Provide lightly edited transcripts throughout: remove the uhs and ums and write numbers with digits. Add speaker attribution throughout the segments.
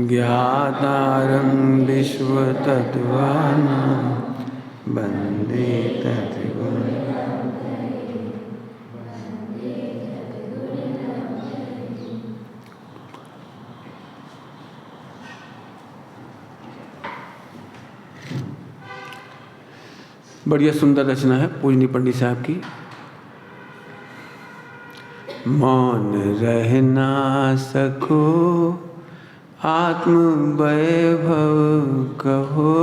Speaker 1: ज्ञातारं विश्वतत्त्वानां वन्दे तद्गुरुं। बढ़िया सुंदर रचना है पूजनी पंडित साहब की। मौन रहना सको आत्म वैभव कहो,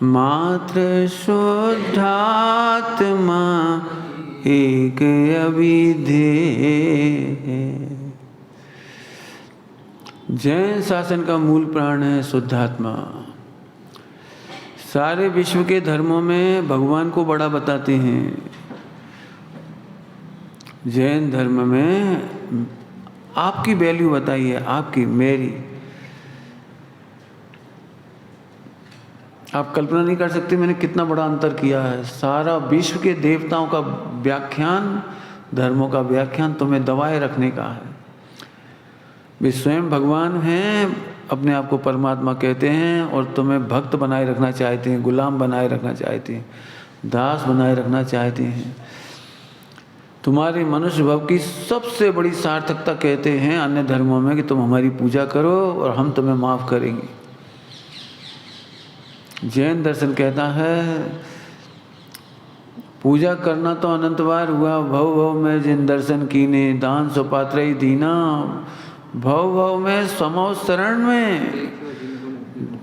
Speaker 1: मात्र शुद्धात्मा एक अविधेय। जैन शासन का मूल प्राण है शुद्धात्मा। सारे विश्व के धर्मों में भगवान को बड़ा बताते हैं। जैन धर्म में आपकी वैल्यू बताइए, आपकी मेरी। आप कल्पना नहीं कर सकते मैंने कितना बड़ा अंतर किया है। सारा विश्व के देवताओं का व्याख्यान, धर्मों का व्याख्यान तुम्हें दबाए रखने का है। वे स्वयं भगवान हैं, अपने आप को परमात्मा कहते हैं और तुम्हें भक्त बनाए रखना चाहते हैं, गुलाम बनाए रखना चाहते हैं, दास बनाए रखना चाहते हैं। तुम्हारे मनुष्य भाव की सबसे बड़ी सार्थकता कहते हैं अन्य धर्मों में कि तुम हमारी पूजा करो और हम तुम्हें माफ़ करेंगे। जैन दर्शन कहता है पूजा करना तो अनंत बार हुआ, भव भव में जिन दर्शन कीने, दान सुपात्र ही दीना। भव भव में समो शरण में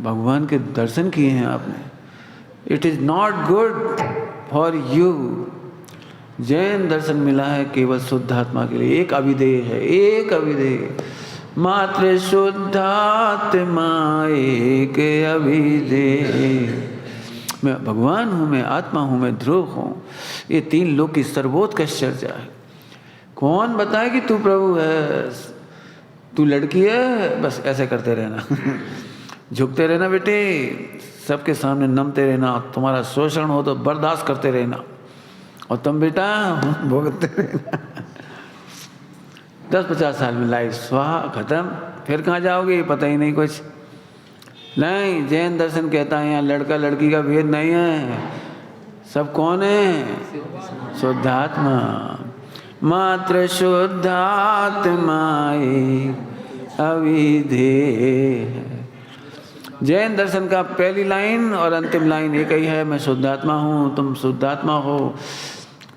Speaker 1: भगवान के दर्शन किए हैं आपने। It is not good for you. Jain दर्शन मिला है केवल शुद्धात्मा के लिए। एक अविधेय है, एक अविधेय। मात्र शुद्धात्मा एक अविधेय। मैं भगवान हूँ, मैं आत्मा हूँ, मैं ध्रुव हूँ। ये तीन लोक की सर्वोत्कृष्ट चर्चा है। कौन बताए कि तू प्रभु है, तू लड़की है, बस ऐसे करते रहना झुकते रहना बेटे, सबके सामने नमते रहना, तुम्हारा शोषण हो तो बर्दाश्त करते रहना, और तुम बेटा भोगते रहना 10-50 साल में लाइफ स्वाहा खत्म। फिर कहाँ जाओगे पता ही नहीं कुछ। नहीं, जैन दर्शन कहता है यहाँ लड़का लड़की का भेद नहीं है। सब कौन है? शुद्धात्मा। मात्र शुद्धात्मा अविधेय। जैन दर्शन का पहली लाइन और अंतिम लाइन एक ही है, मैं शुद्धात्मा हूँ, तुम शुद्धात्मा हो।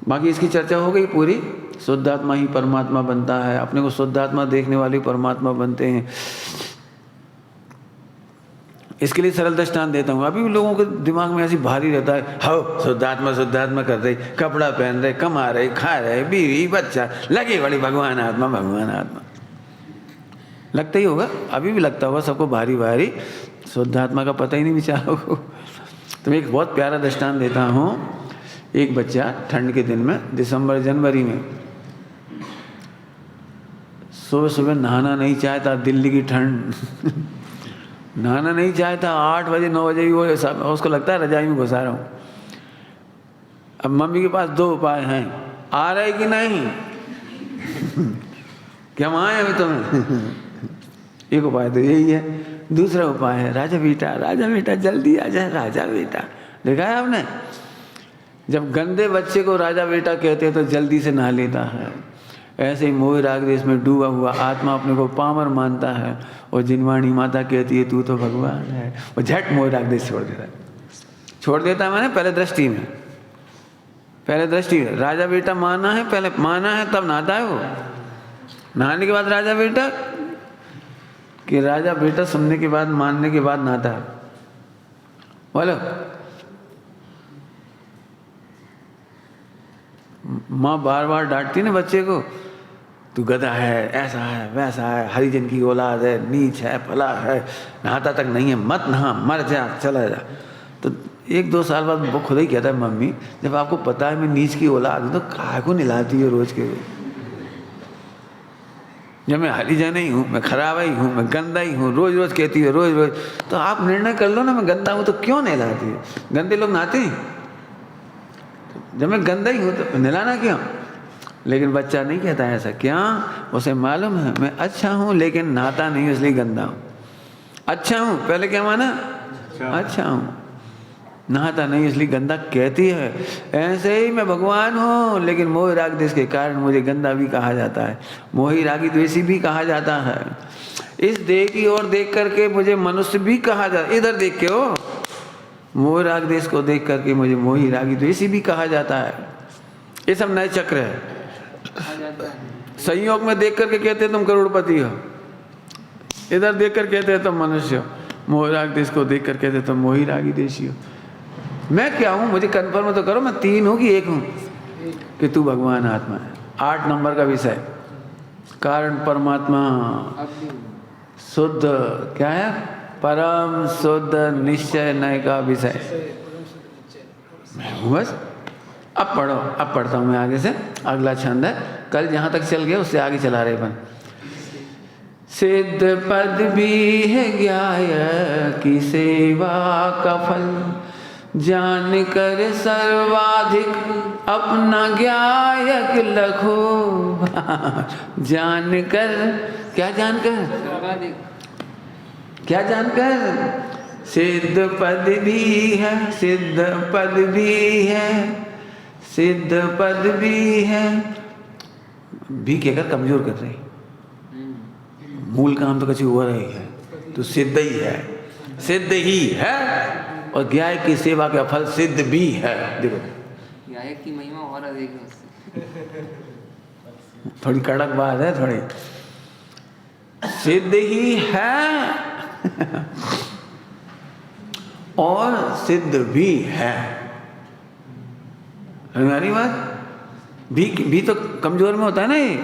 Speaker 1: बाकी इसकी चर्चा हो गई पूरी। शुद्धात्मा ही परमात्मा बनता है। अपने को शुद्धात्मा देखने वाले परमात्मा बनते हैं। इसके लिए सरल दृष्टांत देता हूँ। अभी भी लोगों के दिमाग में ऐसी भारी रहता है, हो शुद्धात्मा शुद्धात्मा कर रहे, कपड़ा पहन रहे, कमा रहे, खा रहे, बीवी बच्चा, लगे बड़ी भगवान आत्मा भगवान आत्मा। लगता ही होगा, अभी भी लगता होगा सबको भारी भारी। शुद्धात्मा का पता ही नहीं बेचारों को। तो मैं एक बहुत प्यारा दृष्टांत देता हूँ। एक बच्चा ठंड के दिन में, दिसंबर जनवरी में, सुबह सुबह नहाना नहीं चाहता। दिल्ली की ठंड नहाना नहीं चाहता। 8 बजे 9 बजे भी वो उसको लगता है रजाई में घुसा रहा हूँ। अब मम्मी के पास 2 उपाय हैं, आ रहे कि नहीं क्या वहाँ है अभी तुम्हें एक उपाय तो यही है। दूसरा उपाय है, राजा बेटा जल्दी आ जाए, राजा बेटा। देखा है आपने? जब गंदे बच्चे को राजा बेटा कहते हैं तो जल्दी से नहा लेता है। ऐसे ही मोह राग देश में डूबा हुआ आत्मा अपने को पामर मानता है, और जिनवाणी माता कहती है तू तो भगवान है, वो झट मोह राग देश छोड़ देता है। छोड़ देता है मैंने पहले दृष्टि में राजा बेटा माना है, पहले माना है तब नहाता है वो। नहाने के बाद राजा बेटा, कि राजा बेटा सुनने के बाद, मानने के बाद नहाता है। बोलो, माँ बार बार डांटती ना बच्चे को, तू गधा है, ऐसा है, वैसा है, हरिजन की औलाद है, नीच है, फला है, नहाता तक नहीं है, मत नहा, मर जा, चला जा। तो 1-2 साल बाद वो खुद ही कहता है, मम्मी जब आपको पता है मैं नीच की औलाद हूँ तो काहे को नहलाती है रोज के? जब मैं हरिजन ही हूँ, मैं खराब ही हूँ, मैं गंदा ही हूँ, रोज रोज कहती है, रोज रोज। तो आप निर्णय कर लो ना, मैं गंदा हूँ तो क्यों नहलाती है? गंदे लोग नहाते हैं। जब मैं गंदा ही हूँ तो नहलाना क्यों? लेकिन बच्चा नहीं कहता है ऐसा। क्या? उसे मालूम है मैं अच्छा हूँ लेकिन नहाता नहीं इसलिए गंदा हूँ। अच्छा हूँ, पहले क्या माना? अच्छा हूँ, नहाता नहीं इसलिए गंदा कहती है। ऐसे ही मैं भगवान हूँ लेकिन मोह राग द्वेष के कारण मुझे गंदा भी कहा जाता है, मोही रागी द्वेषी भी कहा जाता है। इस देह की ओर देख करके मुझे मनुष्य भी कहा जाता है। इधर देख के हो, मोह राग द्वेष को देख करके मुझे मोही रागी द्वेषी भी कहा जाता है। ये सब नए चक्र है। संयोग में देख करके कहते तुम करोड़पति हो, इधर देख कर कहते तुम मनुष्य हो, मोह राग द्वेष को देख कर कहते तुम मोही रागी द्वेषी हो। मैं क्या हूँ? मुझे कन्फर्म तो करो, मैं 3 हूँ कि 1 हूँ? कि तू भगवान आत्मा है। 8 नंबर का विषय, कारण परमात्मा शुद्ध क्या है? परम शुद्ध निश्चय नय का विषय मैं हूँ बस। अब पढ़ो, अब पढ़ता हूँ मैं आगे से। अगला छंद है, कल जहाँ तक चल गया उससे आगे चला रहे अपन। सिद्ध पद भी है ज्ञाय की सेवा का फल, जान कर सर्वाधिक अपना ज्ञायक लखो। जान कर, क्या जानकर? क्या जानकर? सिद्ध पद भी है, सिद्ध पद भी है, सिद्ध पद भी है। भी कहकर कमजोर कर रही, मूल काम तो कभी हुआ रही है, तो सिद्ध ही है, सिद्ध ही है। और ज्ञाय की सेवा का फल सिद्ध भी है। देखो
Speaker 2: ज्ञाय की महिमा और अधिक है उससे।
Speaker 1: थोड़ी कड़क बात है, थोड़ी सिद्ध ही है और सिद्ध भी है। हमारी बात भी तो कमजोर में होता है ना ये।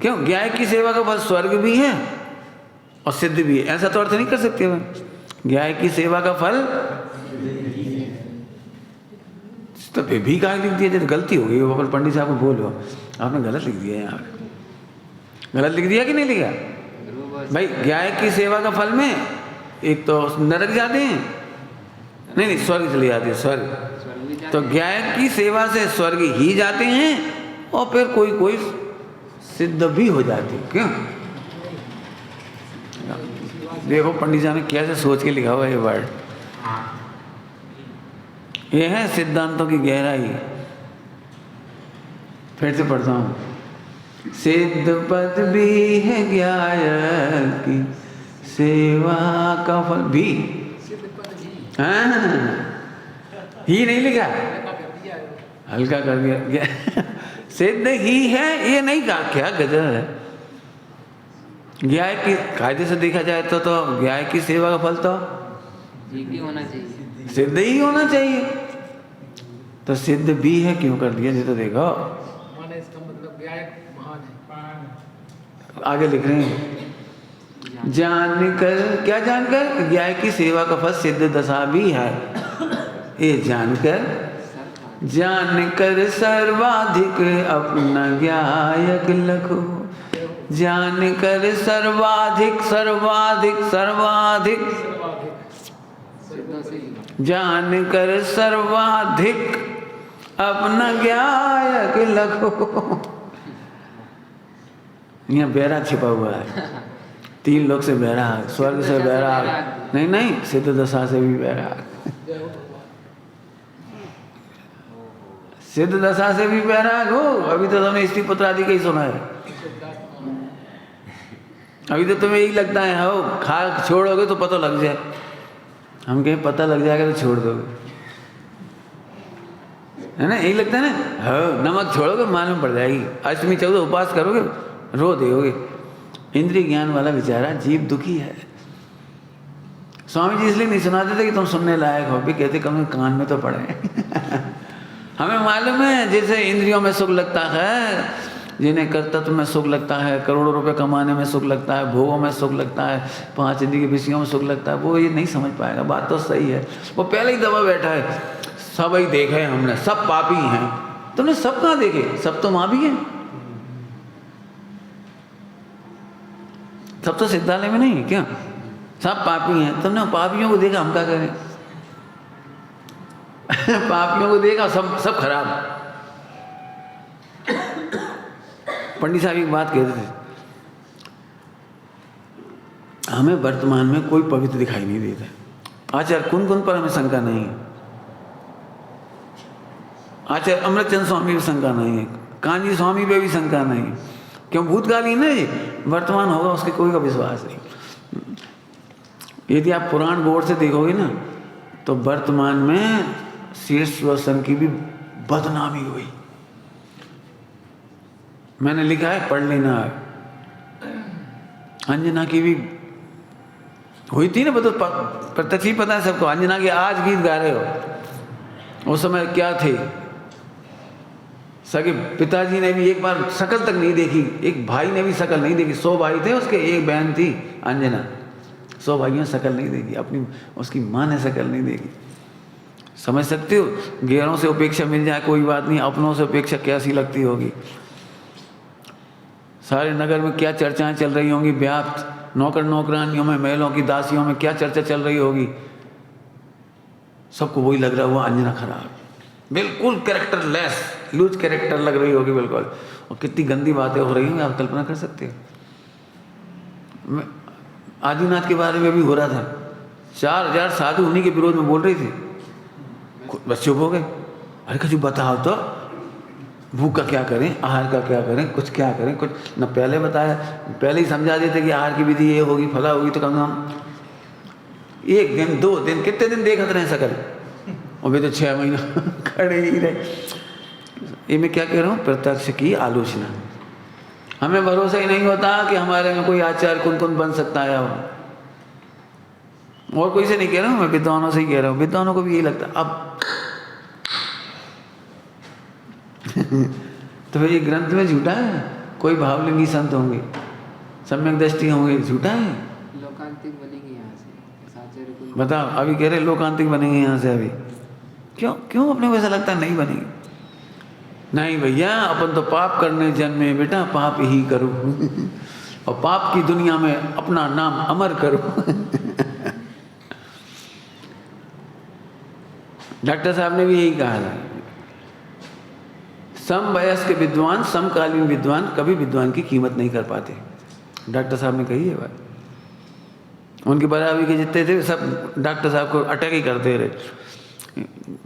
Speaker 1: क्यों? ज्ञाय की सेवा का फल स्वर्ग भी है और सिद्ध भी है, ऐसा तो अर्थ नहीं कर सकते हम। ज्ञाय की सेवा का फल तो भी कहा लिख दिया, जैसे गलती हो गई। वो पंडित साहब को बोलो आपने गलत लिख दिया, यहाँ गलत लिख दिया कि नहीं लिखा भाई? ज्ञाय की सेवा का फल में एक तो नरक जाते हैं, नहीं स्वर्ग चले जाते हैं, स्वर्ग। तो ज्ञाय की सेवा से स्वर्ग ही जाते हैं और फिर कोई कोई सिद्ध भी हो जाती है। क्यों? देखो पंडित जी ने कैसे सोच के लिखा हुआ ये वर्ड। ये है सिद्धांतों की गहराई। फिर से पढ़ता हूँ, सिद्ध पद भी है ज्ञाय की सेवा का फल भी। हाँ, ही नहीं लिखा, हल्का कर दिया। सिद्ध ही है ये नहीं कहा, क्या गजब है। ज्ञाय की कायदे से देखा जाए तो ज्ञाय की सेवा का फल तो
Speaker 2: होना चाहिए,
Speaker 1: सिद्ध ही होना चाहिए। तो सिद्ध भी है क्यों कर दिया? जी तो देखो
Speaker 3: इसका मतलब ज्ञाय महान है।
Speaker 1: आगे लिख रहे हैं, जानकर, क्या जानकर? ज्ञाय की सेवा का फल सिद्ध दशा भी है। ये जानकर, जानकर सर्वाधिक अपना ज्ञायक लखो। जानकर सर्वाधिक, सर्वाधिक, सर्वाधिक, जानकर सर्वाधिक अपना ज्ञायक लखो। यहाँ बैराग छिपा हुआ है। 3 लोक से बैराग, स्वर्ग से बैराग, नहीं नहीं सिद्ध दशा से भी बैराग, सिद्ध दशा से भी बैराग हो। अभी तो तुम्हें स्त्री पुत्र आदि का ही सुना है। अभी तो तुम्हें यही लगता है हो खा छोड़ोगे तो पता लग जाए। हम कहीं पता लग जाएगा तो छोड़ दोगे, है ना? यही लगता है ना। हाँ, नमक छोड़ोगे मालूम पड़ जाएगी। अष्टमी चौदह उपवास करोगे रो दोगे। इंद्रिय ज्ञान वाला बेचारा जीव दुखी है। स्वामी जी इसलिए नहीं सुनाते थे कि तुम सुनने लायक हो, भी कहते कम कान में तो पड़े। हमें मालूम है जैसे इंद्रियों में सुख लगता है, जिन्हें कर्तव्य में सुख लगता है, करोड़ों रुपए कमाने में सुख लगता है, भोगों में सुख लगता है, 5 इंद्रिय के विषयों में सुख लगता है, वो ये नहीं समझ पाएगा। बात तो सही है, वो पहले ही दबा बैठा है। सब ही देखे हैं हमने, सब पापी हैं। तुमने सब कहाँ देखे? सब तो माँ भी हैं, सब तो सिद्धालय में नहीं है क्या? सब पापी हैं। तुमने पापियों को देखा, हम क्या करें? पापियों को देखा, सब खराब। पंडित साहब एक बात कहते थे, हमें वर्तमान में कोई पवित्र दिखाई नहीं देता। आचार्य कुन पर हमें शंका नहीं है, आचार्य अमृतचंद स्वामी पे शंका नहीं है, कांजी स्वामी पे भी शंका नहीं है। क्यों? भूतकालीन नहीं, वर्तमान होगा उसके कोई का विश्वास नहीं। यदि आप पुराण गौर से देखोगे ना तो वर्तमान में शीर्ष सुदर्शन की भी बदनामी हुई। मैंने लिखा है, पढ़ लेना। अंजना की भी हुई थी ना, तो प्रत्यक्ष ही पता है सबको। अंजना के आज गीत गा रहे हो, उस समय क्या थे? सगे पिताजी ने भी एक बार शक्ल तक नहीं देखी, एक भाई ने भी शक्ल नहीं देखी। 100 भाई थे उसके, एक बहन थी अंजना। 100 भाइयों ने शक्ल नहीं देखी, अपनी उसकी माँ ने शक्ल नहीं देखी। समझ सकते हो? गैरों से उपेक्षा मिल जाए कोई बात नहीं, अपनों से उपेक्षा कैसी लगती होगी। सारे नगर में क्या चर्चाएं चल रही होंगी, व्याप्त नौकर नौकरानियों में, महिलाओं की दासियों में क्या चर्चा चल रही होगी। सबको वही लग रहा हुआ, अंजना खराब, बिल्कुल कैरेक्टर लेस, लूज कैरेक्टर लग रही होगी बिल्कुल। और कितनी गंदी बातें हो रही होंगी, आप कल्पना कर सकते हो। आदिनाथ के बारे में भी हो रहा था, 4000 साधु उन्हीं के विरोध में बोल रही थी। बस चुप हो गए। अरे कुछ बताओ तो, भूख का क्या करें, आहार का क्या करें, कुछ क्या करें, कुछ न पहले बताया। पहले ही समझा देते कि आहार की विधि ये होगी, फला होगी, तो कम से कम 1 दिन 2 दिन, कितने दिन देखते रहे सकल, और वे तो 6 महीना खड़े ही रहे। ये मैं क्या कह रहा हूँ? प्रत्यक्ष की आलोचना। हमें भरोसा ही नहीं होता कि हमारे में कोई आचार्य कुन बन सकता है। और कोई से नहीं कह रहा हूँ, मैं विद्वानों से ही कह रहा हूँ। विद्वानों को भी यही लगता अब तो ये ग्रंथ में झूठा है। कोई भावलिंगी संत होंगे, सम्यक दृष्टि होंगे, झूठा है।
Speaker 2: लोकांतिक बनेगी यहाँ से, आचार्य कुल।
Speaker 1: बताओ, अभी कह रहे लोकांतिक बनेंगे यहाँ से। अभी क्यों अपने को ऐसा लगता है नहीं बनेंगे? नहीं भैया, अपन तो पाप करने जन्मे बेटा, पाप ही करो और पाप की दुनिया में अपना नाम अमर करो। डॉक्टर साहब ने भी यही कहा था, समवयस्क विद्वान, समकालीन विद्वान कभी विद्वान की कीमत नहीं कर पाते। डॉक्टर साहब ने कही है बात। उनके बराबरी के जितने थे सब डॉक्टर साहब को अटैक ही करते रहे।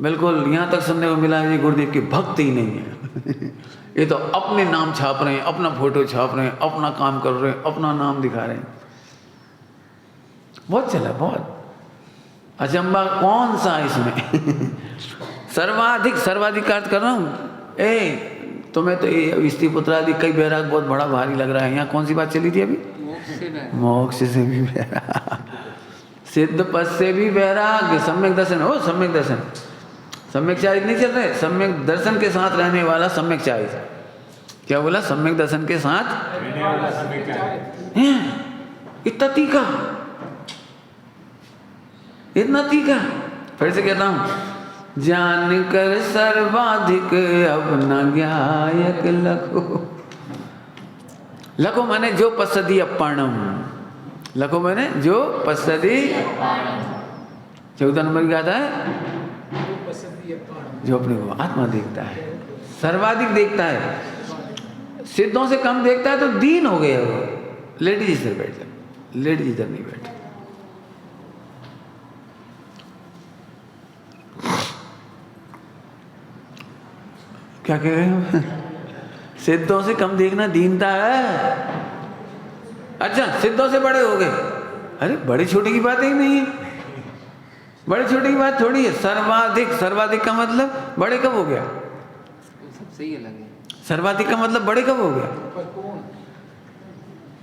Speaker 1: बिल्कुल यहाँ तक सुनने को मिला ये गुरुदेव की भक्त ही नहीं है। ये तो अपने नाम छाप रहे हैं, अपना फोटो छाप रहे हैं, अपना काम कर रहे हैं, अपना नाम दिखा रहे हैं। बहुत चला, बहुत अचंबा कौन सा इसमें। सर्वाधिक का अर्थ कर रहा हूँ। तुम्हें तो ये स्त्री पुत्रादि कई बैराग बहुत बड़ा भारी लग रहा है। यहाँ कौन सी बात चली थी अभी? मोक्ष से भी बैराग, सिद्ध पद से भी बैराग, सम्यक दर्शन हो। सम्यक दर्शन, सम्यक चारित नहीं चल रहे, सम्यक दर्शन के साथ रहने वाला सम्यक चारित। क्या बोला? सम्यक दर्शन के साथ इतना तीखा, इतना तीखा। फिर से कहता हूं, जान कर सर्वाधिक अब न ज्ञायक लखो। लखो माने जो पसदी अपाणम, लखो मैंने जो पसदी। 14 नंबर क्या आता है? जो अपने को आत्मा देखता है, सर्वाधिक देखता है, सिद्धों से कम देखता है तो दीन हो गया वो। लेडीज इधर बैठ जाए, लेडीज इधर नहीं बैठे। क्या कह रहे हो? सिद्धों से कम देखना दीनता है। अच्छा, सिद्धों से बड़े हो गए, अरे बड़े छोटे की बात ही नहीं है। बड़े छोटे की बात थोड़ी है। सर्वाधिक का मतलब बड़े कब हो गया?
Speaker 2: सबसे ही अलग है।
Speaker 1: सर्वाधिक का मतलब बड़े कब हो गया?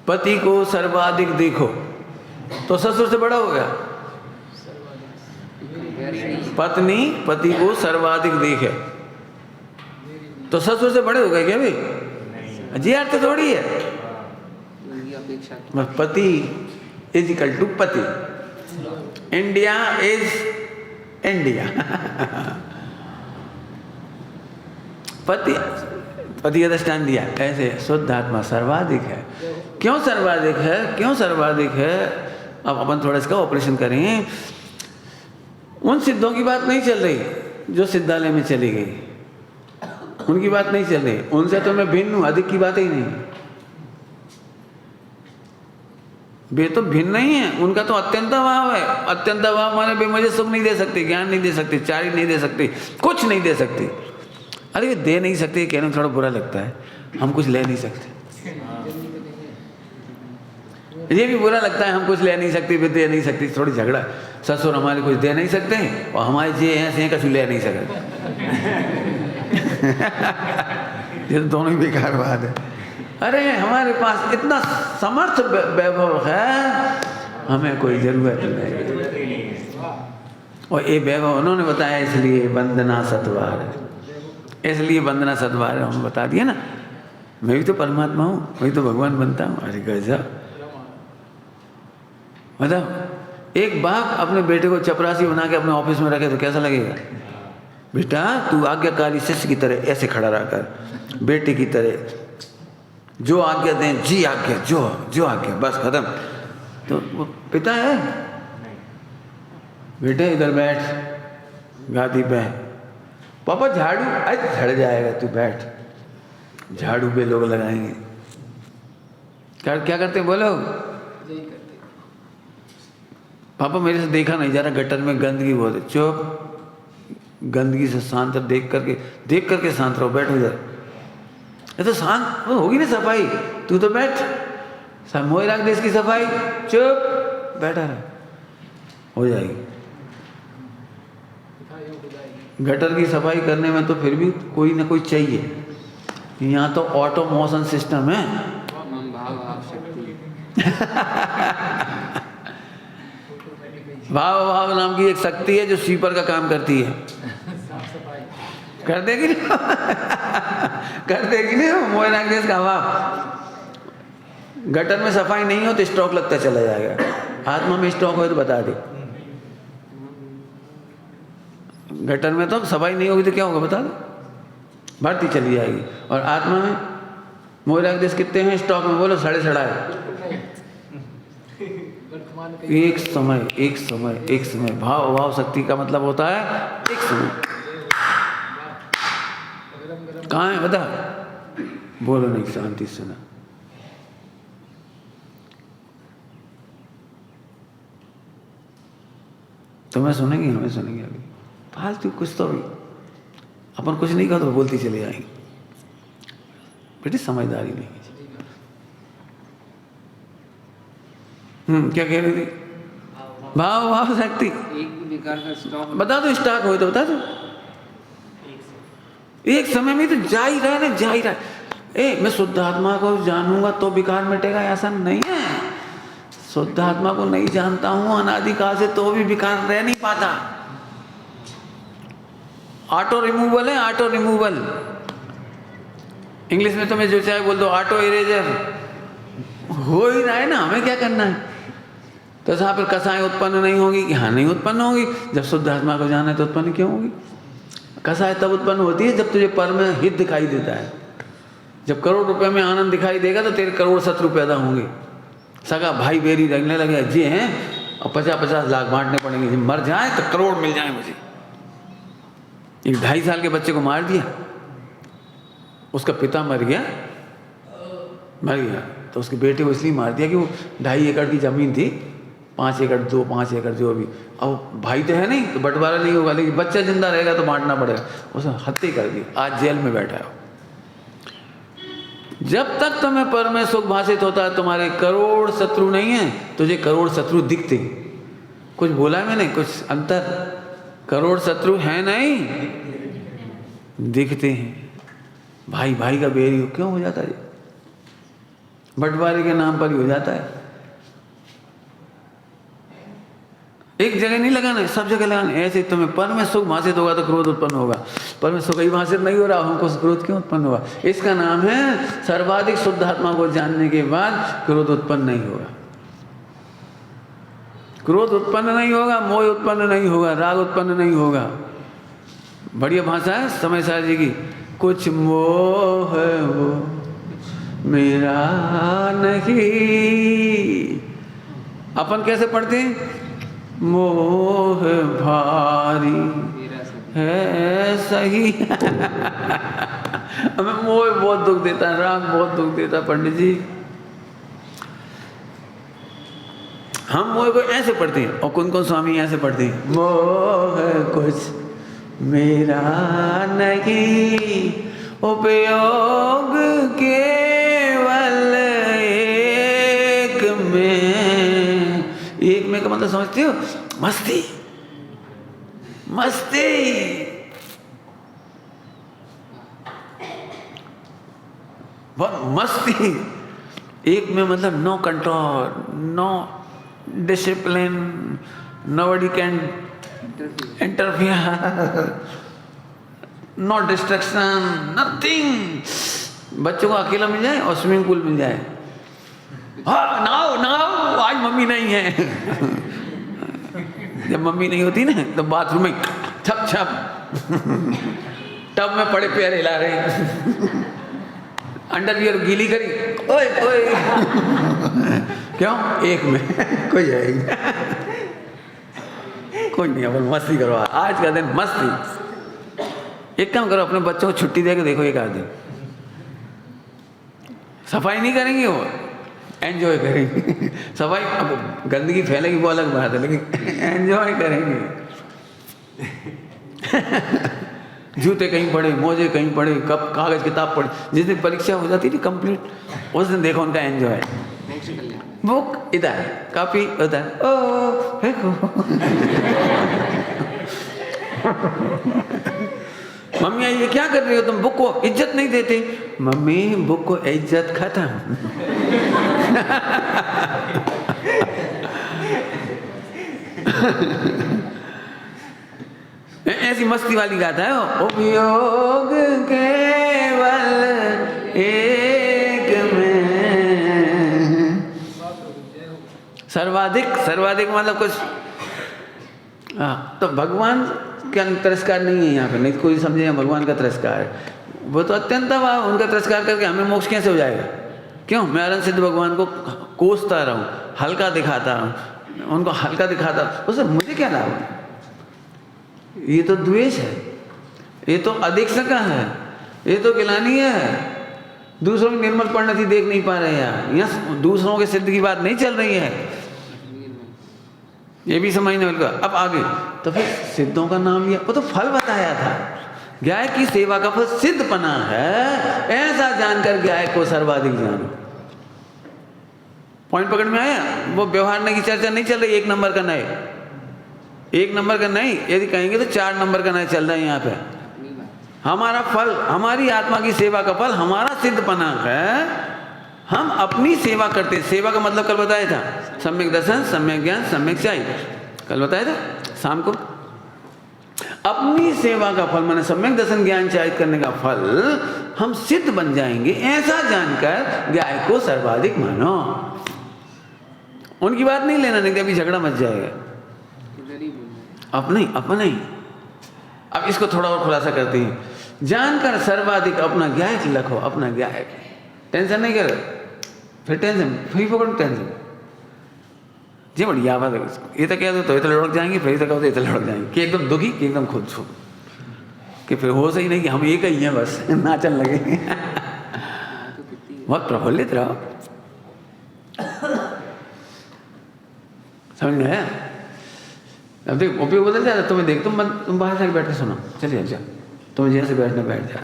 Speaker 1: पति को सर्वाधिक देखो तो ससुर से बड़ा हो गया। पत्नी पति को सर्वाधिक देखे तो ससुर से बड़े हो गए क्या भाई? जी अर्थ थोड़ी है। पति इज इक्वल टू पति, इंडिया इज इंडिया। पति का दृष्टांत दिया ऐसे। शुद्ध आत्मा सर्वाधिक है। क्यों सर्वाधिक है? क्यों सर्वाधिक है? अब अपन थोड़ा इसका ऑपरेशन करें। उन सिद्धों की बात नहीं चल रही जो सिद्धालय में चली गई। उनकी बात नहीं चल रही, उनसे तो मैं भिन्न हूँ, अधिक की बात ही नहीं। वे तो भिन्न नहीं है, उनका तो अत्यंत भाव है। अत्यंत भाव माने वे मुझे सुख नहीं दे सकते, ज्ञान नहीं दे सकते, चारी नहीं दे सकते, कुछ नहीं दे सकते। अरे वे दे नहीं सकते कहने में थोड़ा बुरा लगता है, हम कुछ ले नहीं सकते, ये भी बुरा लगता है, हम कुछ ले नहीं सकते, वे दे नहीं सकते, थोड़ी झगड़ा। ससुर हमारे कुछ दे नहीं सकते और हमारे जे हैं से कुछ ले नहीं सकते। ये तो दोनों ही बेकार बात है। अरे हमारे पास इतना समर्थ वैभव है, हमें कोई जरूरत नहीं। और ये वैभव उन्होंने बताया, इसलिए वंदना सत्वार है, इसलिए वंदना सत्वार है। उन्होंने बता दिया ना, मैं भी तो परमात्मा हूँ, वही तो भगवान बनता हूँ। अरे गजब। मतलब एक बाप अपने बेटे को चपरासी बना के अपने ऑफिस में रखे तो कैसा लगेगा? बेटा तू आज्ञाकारी शिष्य की तरह ऐसे खड़ा रहकर, बेटे की तरह जो आज्ञा दें, जी आज्ञा, जो आज्ञा, बस खत्म। तो वो पिता है, बेटे इधर बैठ, गादी पे, पापा झाड़ू, अरे झड़ जाएगा, तू बैठ, झाड़ू पे लोग लगाएंगे। क्या करते बोलो? पापा मेरे से देखा नहीं जा रहा, गटर में गंदगी बहुत है। चुप, गंदगी से शांत देख करके शांत रहो, बैठो इधर। ये तो शांत होगी ना सफाई, तू तो बैठ, सब मोह रख दे इसकी सफाई, चुप बैठा रहा, हो जाएगी। गटर की सफाई करने में तो फिर भी कोई ना कोई चाहिए, यहाँ तो ऑटो मोशन सिस्टम है। भाव भाव नाम की एक शक्ति है जो स्वीपर का काम करती है, कर देगी ना, कर देगी ना मोहनाक देश का भाव। गटर में सफाई नहीं हो तो स्टॉक लगता चला जाएगा, आत्मा में स्टॉक हो तो बता दे। गटर में तो सफाई नहीं होगी तो क्या होगा बता दो, बढ़ती चली जाएगी। और आत्मा में मोहनाक देश कितने हैं स्टॉक में, बोलो? साढ़े है। एक समय भाव भाव शक्ति का मतलब होता है एक समय। कहाँ है बता? बोलो नहीं, शांति सुना। तुम्हें सुनेंगे, हमें सुनेंगे। अभी फालतू कुछ तो भी अपन कुछ नहीं कहा तो बोलती चले जाएंगे। बेटी समझदारी नहीं। क्या कह रही थी? भाव भाव शक्ति।
Speaker 2: एक विकार का स्टॉक
Speaker 1: बता दो, स्टॉक हो तो बता दो। एक समय में तो जा ही रहा है ना, जा ही रहा है। मैं शुद्ध आत्मा को जानूंगा तो विकार मिटेगा, ऐसा नहीं है। शुद्ध आत्मा को नहीं जानता हूं अनादिकाल से तो भी विकार रह नहीं पाता। ऑटो रिमूवल है, ऑटो रिमूवल। इंग्लिश में तो मैं जो चाहे बोल दो, ऑटो इरेजर हो ही रहा है ना, हमें क्या करना है? तो जहाँ पर कसाएं उत्पन्न नहीं होगी, यहाँ नहीं उत्पन्न होगी। जब शुद्ध आत्मा को जाना है तो उत्पन्न क्यों होगी? कसाएं तब उत्पन्न होती है जब तुझे पर में हित दिखाई देता है। जब करोड़ रुपए में आनंद दिखाई देगा तो तेरे करोड़ शत्रु पैदा होंगे। सगा भाई बेरी रंगने लगे, जे हैं और 50-50 लाख बांटने पड़ेंगे। जब मर जाए तो करोड़ मिल जाए मुझे। एक 2.5 साल के बच्चे को मार दिया, उसका पिता मर गया तो उसके बेटे को इसलिए मार दिया कि वो 2.5 एकड़ की जमीन थी, 5 एकड़ 5 एकड़ जो भी। अब भाई तो है नहीं तो बंटवारा नहीं होगा, लेकिन बच्चा जिंदा रहेगा तो बांटना पड़ेगा। उसने हत्या कर दी, आज जेल में बैठा है। जब तक तुम्हें पर में सुख भाषित होता है, तुम्हारे करोड़ शत्रु नहीं है, तुझे करोड़ शत्रु दिखते। कुछ बोला मैंने? कुछ अंतर? करोड़ शत्रु है नहीं, दिखते हैं। भाई भाई का बेरी क्यों हो जाता है? बंटवारे के नाम पर ही हो जाता है। एक जगह नहीं लगाना, सब जगह लगाना। ऐसे तुम्हें पर में सुख भाषित होगा तो क्रोध उत्पन्न होगा, पर में सुख ही भाषित नहीं हो रहा, हमको क्रोध क्यों उत्पन्न होगा? इसका नाम है सर्वाधिक शुद्ध आत्मा को जानने के बाद क्रोध उत्पन्न नहीं होगा। क्रोध उत्पन्न नहीं होगा, मोह उत्पन्न नहीं होगा, राग उत्पन्न नहीं होगा। बढ़िया भाषा है समय सार जी की। कुछ मोह वो मेरा नहीं। अपन कैसे पढ़ते हैं? मोह भारी है सही। हमें मोह बहुत दुख देता है, राग बहुत दुख देता है पंडित जी। हम मोह को ऐसे पढ़ते हैं और कुन स्वामी ऐसे पढ़ते हैं, मोह कुछ मेरा नहीं, उपयोग केवल एक में। एक में का मतलब समझते हो? मस्ती, मस्ती। बहुत मस्ती। एक में मतलब no control, no discipline, nobody can interfere, no distraction, nothing। बच्चों को अकेला मिल जाए और स्विमिंग पूल मिल जाए, हाँ नहाओ नहाओ, आज मम्मी नहीं है। जब मम्मी नहीं होती ना तो बाथरूम में छप छप टब में पड़े पैर हिला रहे, अंडरवियर गीली करी, ओए ओए। क्यों? एक में कोई जाएगी, कोई नहीं, अपन मस्ती करो, आज का दिन मस्ती। एक काम करो, अपने बच्चों को छुट्टी दे के देखो, एक आध दिन सफाई नहीं करेंगे, वो एंजॉय करेंगे। सफाई अब गंदगी फैलेगी वो अलग बात है, लेकिन एंजॉय करेंगे। जूते कहीं पड़े, मोजे कहीं पड़े, कब कागज किताब पड़े, जिस दिन परीक्षा हो जाती थी कंप्लीट, उस दिन देखो उनका एंजॉय। बुक इधर, कॉपी उधर, ओ फेंको। मम्मी ये क्या कर रही हो तुम, बुक को इज्जत नहीं देते? मम्मी बुक को इज्जत खत्म। ऐसी मस्ती वाली गाता है वो, उपयोग केवल एक में, सर्वाधिक। सर्वाधिक मतलब कुछ, हाँ। तो भगवान का तिरस्कार नहीं है यहाँ पे, नहीं कोई समझे भगवान का तिरस्कार है, वो तो अत्यंत उनका तिरस्कार करके हमें मोक्ष कैसे हो जाएगा? क्यों? मैं अनंत सिद्ध भगवान को कोसता रहूं, हल्का दिखाता रहूं, उनको हल्का दिखाता, उससे मुझे क्या लाभ है? ये तो द्वेष है, ये तो अधीक्षका है, ये तो गिलानी है। दूसरों की निर्मल परिणति देख नहीं पा रहे हैं, यहाँ दूसरों के सिद्ध की बात नहीं चल रही है, ये भी समझने वाला। अब आगे तो फिर सिद्धों का नाम लिया, वो तो फल बताया था, गाय की सेवा का फल सिद्धपना है, ऐसा जानकर गाय को सर्वाधिक जानो। पॉइंट पकड़ में आया? वो व्यवहार की चर्चा नहीं चल रही, एक नंबर का नए, एक नंबर का नहीं, यदि कहेंगे तो 4 नंबर का नए चल रहा है यहाँ पे। हमारा फल, हमारी आत्मा की सेवा का फल हमारा सिद्धपना है, हम अपनी सेवा करते हैं। सेवा का मतलब कल बताया था, सम्यक दर्शन, सम्यक ज्ञान, सम्यक चाहिए, कल बताया था शाम को। अपनी सेवा का फल माने सम्यक दर्शन ज्ञान चाहिए करने का फल हम सिद्ध बन जाएंगे, ऐसा जानकर गाय को सर्वाधिक मानो। उनकी बात नहीं लेना, नहीं तो अभी झगड़ा मच जाएगा। अपने अपने अब इसको थोड़ा और खुलासा करते हैं, जानकर सर्वाधिक अपना गायक लखो, अपना गायक। टेंशन नहीं कर, फिर टेंशन फिर पकड़ो टेंशन जी, बढ़िया बात है। ये तो कह दो तो ये तो लड़क जाएंगे, फिर तो कहो तो ये तो लड़क जाएंगे, कि एकदम दुखी कि एकदम खुद छो, कि फिर हो सही नहीं कि हम एक ही हैं बस, नाचन लगे। बहुत प्रफुल्लित रहो, समझ में आया? अब देख उपयोग बदल जाता, तुम्हें देख तुम बाहर जाके बैठ के सुनो, चलिए जा, तुम्हें जैसे बैठना बैठ जा।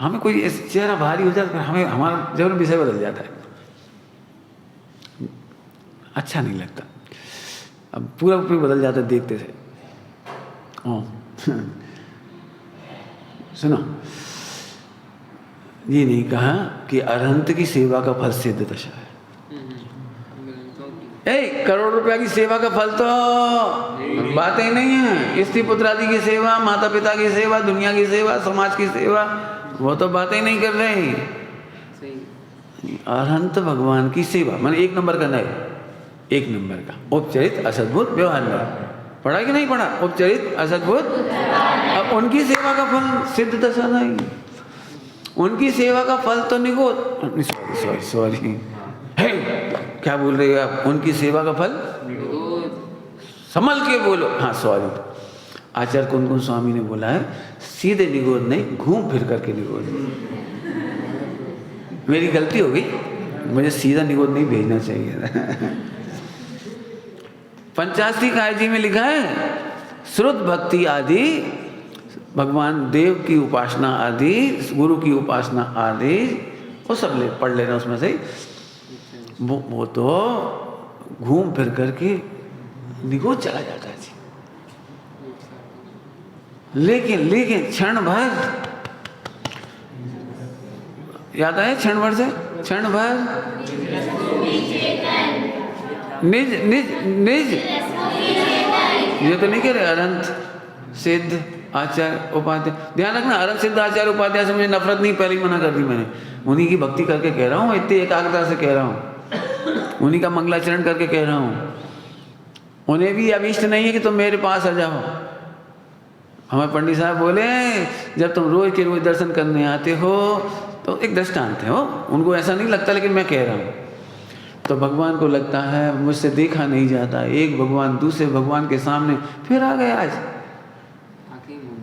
Speaker 1: हमें कोई चेहरा भारी हो जाता है, हमें हमारा जब विषय बदल जाता है, अच्छा नहीं लगता। अब पूरा उपयोग बदल जाता है देखते से। सुनो, ये नहीं कहा कि अरहंत की सेवा का फल सिद्ध दशा है। करोड़ रुपया की सेवा का फल तो बातें नहीं है, स्त्री पुत्र आदि की सेवा, माता पिता की सेवा, दुनिया की सेवा, समाज की सेवा, वो तो बातें नहीं कर रहे हैं। अरहंत भगवान की सेवा माने 1 नंबर का नहीं, 1 नंबर का उपचरित असद्भुत व्यवहार में पढ़ा कि नहीं पढ़ा? उपचरित असद्भुत। अब उनकी सेवा का फल सिद्ध दशा नहीं, उनकी सेवा का फल तो निगो, सॉरी क्या बोल रहे हो आप? उनकी सेवा का फल संभल के बोलो, हाँ सॉरी, आचार्य कुन स्वामी ने बोला है सीधे निगोद नहीं, घूम फिर करके निगोद। मेरी गलती हो गई, मुझे सीधा निगोद नहीं भेजना चाहिए। पंचाशी काय जी में लिखा है श्रुत भक्ति आदि, भगवान देव की उपासना आदि, गुरु की उपासना आदि, वो सब पढ़ लेना उसमें से। वो तो घूम फिर करके निगोद चला जाता है जी। लेकिन क्षण भर याद आए, क्षण भर से क्षण भर निज निज निज, ये तो नहीं कह रहे अनंत सिद्ध आचार्य उपाध्याय। ध्यान रखना, अनंत सिद्ध आचार्य उपाध्याय से मुझे नफरत नहीं, पहले ही मना कर दी मैंने। उन्हीं की भक्ति करके कह रहा हूँ, इतनी एकाग्रता से कह रहा हूँ, उन्हीं का मंगलाचरण करके कह रहा हूँ। उन्हें भी अभिष्ट नहीं है कि तुम मेरे पास आ जाओ। हमारे पंडित साहब बोले जब तुम रोज के रोज दर्शन करने आते हो तो एक दृष्टांत है, हो उनको ऐसा नहीं लगता, लेकिन मैं कह रहा हूँ। तो भगवान को लगता है मुझसे देखा नहीं जाता, एक भगवान दूसरे भगवान के सामने फिर आ गए, आज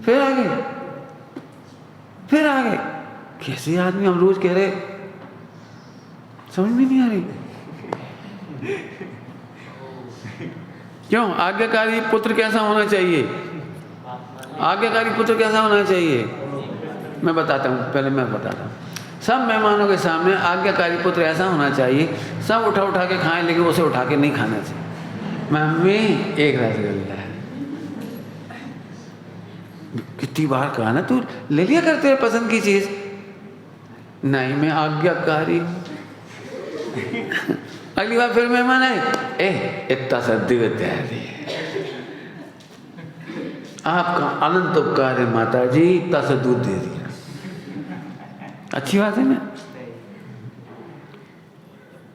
Speaker 1: फिर आ गए, फिर आ गए। कैसे आदमी, हम रोज कह रहे, समझ में नहीं आ रही। क्यों? आज्ञाकारी पुत्र कैसा होना चाहिए? आज्ञाकारी पुत्र कैसा होना चाहिए? मैं बताता हूँ, पहले मैं बताता हूँ। सब मेहमानों के सामने आज्ञाकारी पुत्र ऐसा होना चाहिए, सब उठा उठा के खाएं, लेकिन उसे उठा के नहीं खाना चाहिए। मम्मी एक रसगुल्ला है। कितनी बार कहा ना, तू ले लिया कर तेरे पसंद की चीज। नहीं, मैं आज्ञाकारी हूँ। अगली बार फिर मेहमान आए, इतना सा दिव्य है, आपका अनंत उपकार है माता जी, इतना सा दूध दे दिया। अच्छी बात है ना?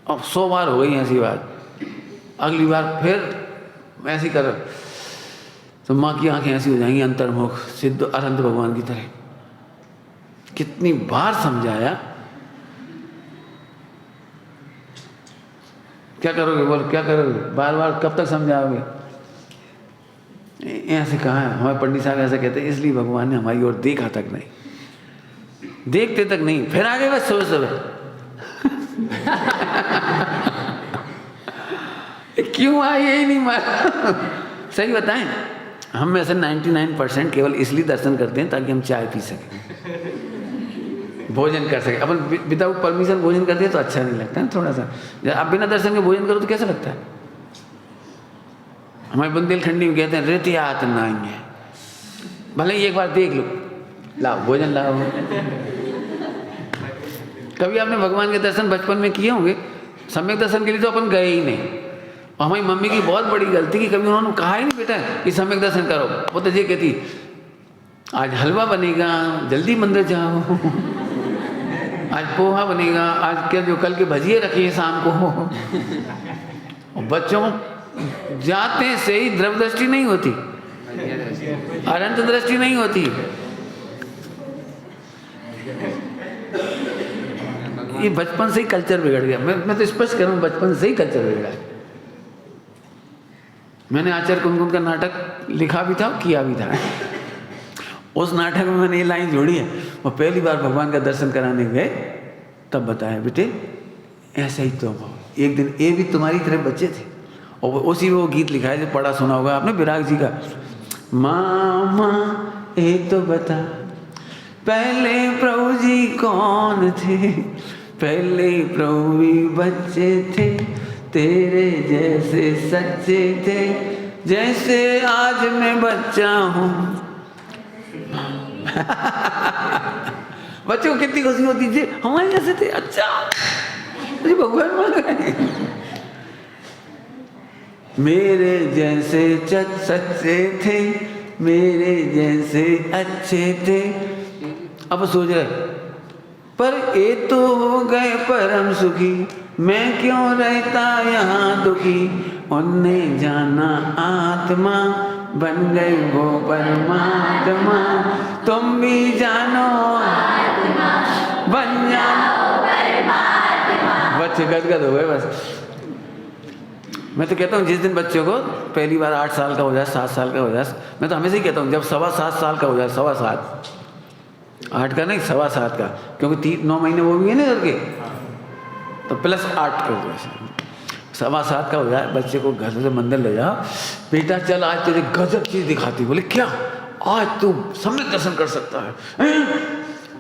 Speaker 1: अब 100 बार हो गई ऐसी बात, अगली बार फिर ऐसी कर तो माँ की आंखें ऐसी हो जाएंगी अंतर्मुख, सिद्ध अनंत भगवान की तरह। कितनी बार समझाया, क्या करोगे? बोल क्या करोगे? बार बार कब तक समझाओगे? ऐसे कहा है हमारे पंडित साहब, ऐसा कहते हैं इसलिए भगवान ने हमारी ओर देखा तक नहीं, देखते तक नहीं, फिर आ गए बस सुबह सुबह। क्यों आए यही नहीं मालूम। सही बताएं, हम में से 99% केवल इसलिए दर्शन करते हैं ताकि हम चाय पी सकें, भोजन कर सकें। अपन विदाउट परमिशन भोजन करते हैं तो अच्छा नहीं लगता है थोड़ा सा। जब आप बिना दर्शन के भोजन करो तो कैसा लगता है? हमारे बुंदेलखंडी में कहते हैं रेतियात नहीं है, भले ही एक बार देख लो, लाओ भोजन लाओ। कभी आपने भगवान के दर्शन बचपन में किए होंगे? सम्यक दर्शन के लिए तो अपन गए ही नहीं। और हमारी मम्मी की बहुत बड़ी गलती कि कभी उन्होंने कहा ही नहीं बेटा कि सम्यक दर्शन करो। वो तो ये कहती आज हलवा बनेगा, जल्दी मंदिर जाओ, आज पोहा बनेगा, आज क्या जो कल के भजिए रखिए शाम को। और बच्चों जाते से ही द्रव्य दृष्टि नहीं होती, अनंत दृष्टि नहीं होती। ये बचपन से ही कल्चर बिगड़ गया। मैं तो स्पष्ट कर रहा हूँ, बचपन से ही कल्चर बिगड़ा है। मैंने आचार्य कुमकुम का नाटक लिखा भी था, किया भी था। उस नाटक में मैंने ये लाइन जोड़ी है, वो पहली बार भगवान का दर्शन कराने गए तब बताया बेटे ऐसा ही तो एक दिन ये भी तुम्हारी तरह बच्चे थे। और उसी में वो गीत लिखा है जो पढ़ा सुना होगा आपने, विराग जी का, मामा ये तो बता पहले प्रभु जी कौन थे, पहले प्रभु भी बच्चे थे, तेरे जैसे सच्चे थे, जैसे आज मैं बच्चा हूँ। बच्चों को कितनी खुशी होती थी, हमारे जैसे थे, अच्छा मुझे भगवान मान गए, मेरे जैसे सच्चे थे, मेरे जैसे अच्छे थे। अब सोच रहे पर ये तो हो गए परम सुखी, मैं क्यों रहता यहाँ दुखी, उनने जाना आत्मा बन गए वो परमात्मा, तुम भी जानो आत्मा बन जाओ परमात्मा। बच्चे गदगद हो गए बस। मैं तो कहता हूँ जिस दिन बच्चों को पहली बार 8 साल का हो जाए, 7 साल का हो जाए, मैं तो हमेशा ही कहता हूँ जब 7.25 साल का हो जाए, 7.25 8 का नहीं, 7.25 का, क्योंकि 9 महीने वो भी है ना करके, तो प्लस 8 कर दो ऐसे, 7.25 का हो जाए। बच्चे को घर से मंदिर ले जाओ, बेटा चल आज तुझे गजब चीज़ दिखाती। बोले क्या? आज तू सम्यक दर्शन कर सकता है।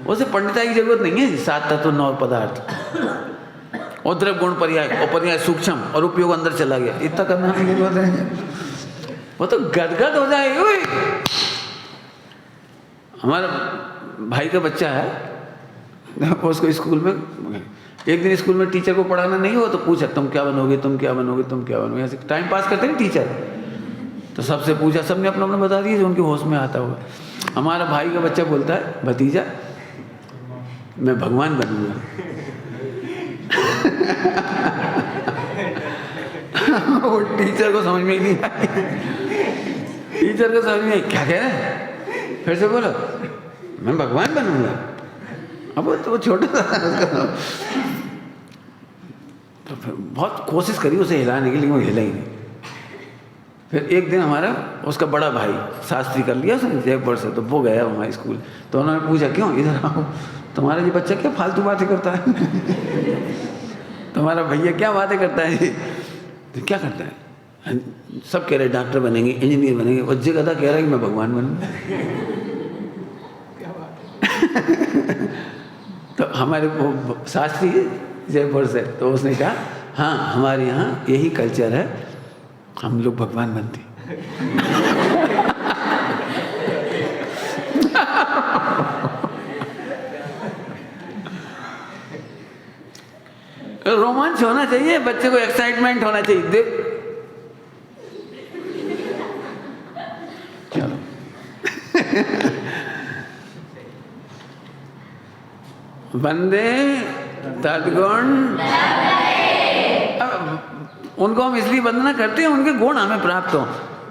Speaker 1: उसे पंडिताई की जरूरत नहीं है। 7 तत्व 9 पदार्थ और द्रव्य गुण पर्याय और पर्याय सूक्ष्म और उपयोग अंदर चला गया, इतना करना नहीं जरूरत है। वो तो गदगद हो जाएगी। ओए हमारा भाई का बच्चा है, उसको स्कूल में एक दिन स्कूल में टीचर को पढ़ाना नहीं हो तो पूछा तुम क्या बनोगे, तुम क्या बनोगे, तुम क्या बनोगे, ऐसे टाइम पास करते हैं टीचर। तो सबसे पूछा, सबने अपना अपना बता दिया जो उनके होश में आता होगा। हमारा भाई का बच्चा बोलता है, भतीजा मैं भगवान बनूंगा। वो टीचर को समझ में ही नहीं आई। टीचर को समझ में आई, क्या कह रहे हैं? फिर से बोलो, मैं भगवान बनूंगा। अब वो छोटा था, तो फिर बहुत कोशिश करी उसे हिलाने के लिए, वो हिला ही नहीं। फिर एक दिन हमारा उसका बड़ा भाई शास्त्री कर लिया उसने जयपुर से, तो वो गया वहाँ स्कूल। तो उन्होंने पूछा, क्यों इधर आओ, तुम्हारा ये बच्चा क्या फालतू बातें करता है? तुम्हारा भैया क्या बातें करता है? तो क्या करता है? सब कह रहे डॉक्टर बनेंगे, इंजीनियर बनेंगे, और जे गधा कह रहा है कि मैं भगवान बनूंगा। तो हमारे वो शास्त्री जयपुर से, तो उसने कहा हाँ हमारे यहाँ यही कल्चर है, हम लोग भगवान बनते। रोमांच होना चाहिए, बच्चे को एक्साइटमेंट होना चाहिए। देख चलो बंदे तद्गुण, उनको हम इसलिए वंदना करते हैं उनके गुण हमें प्राप्त हो।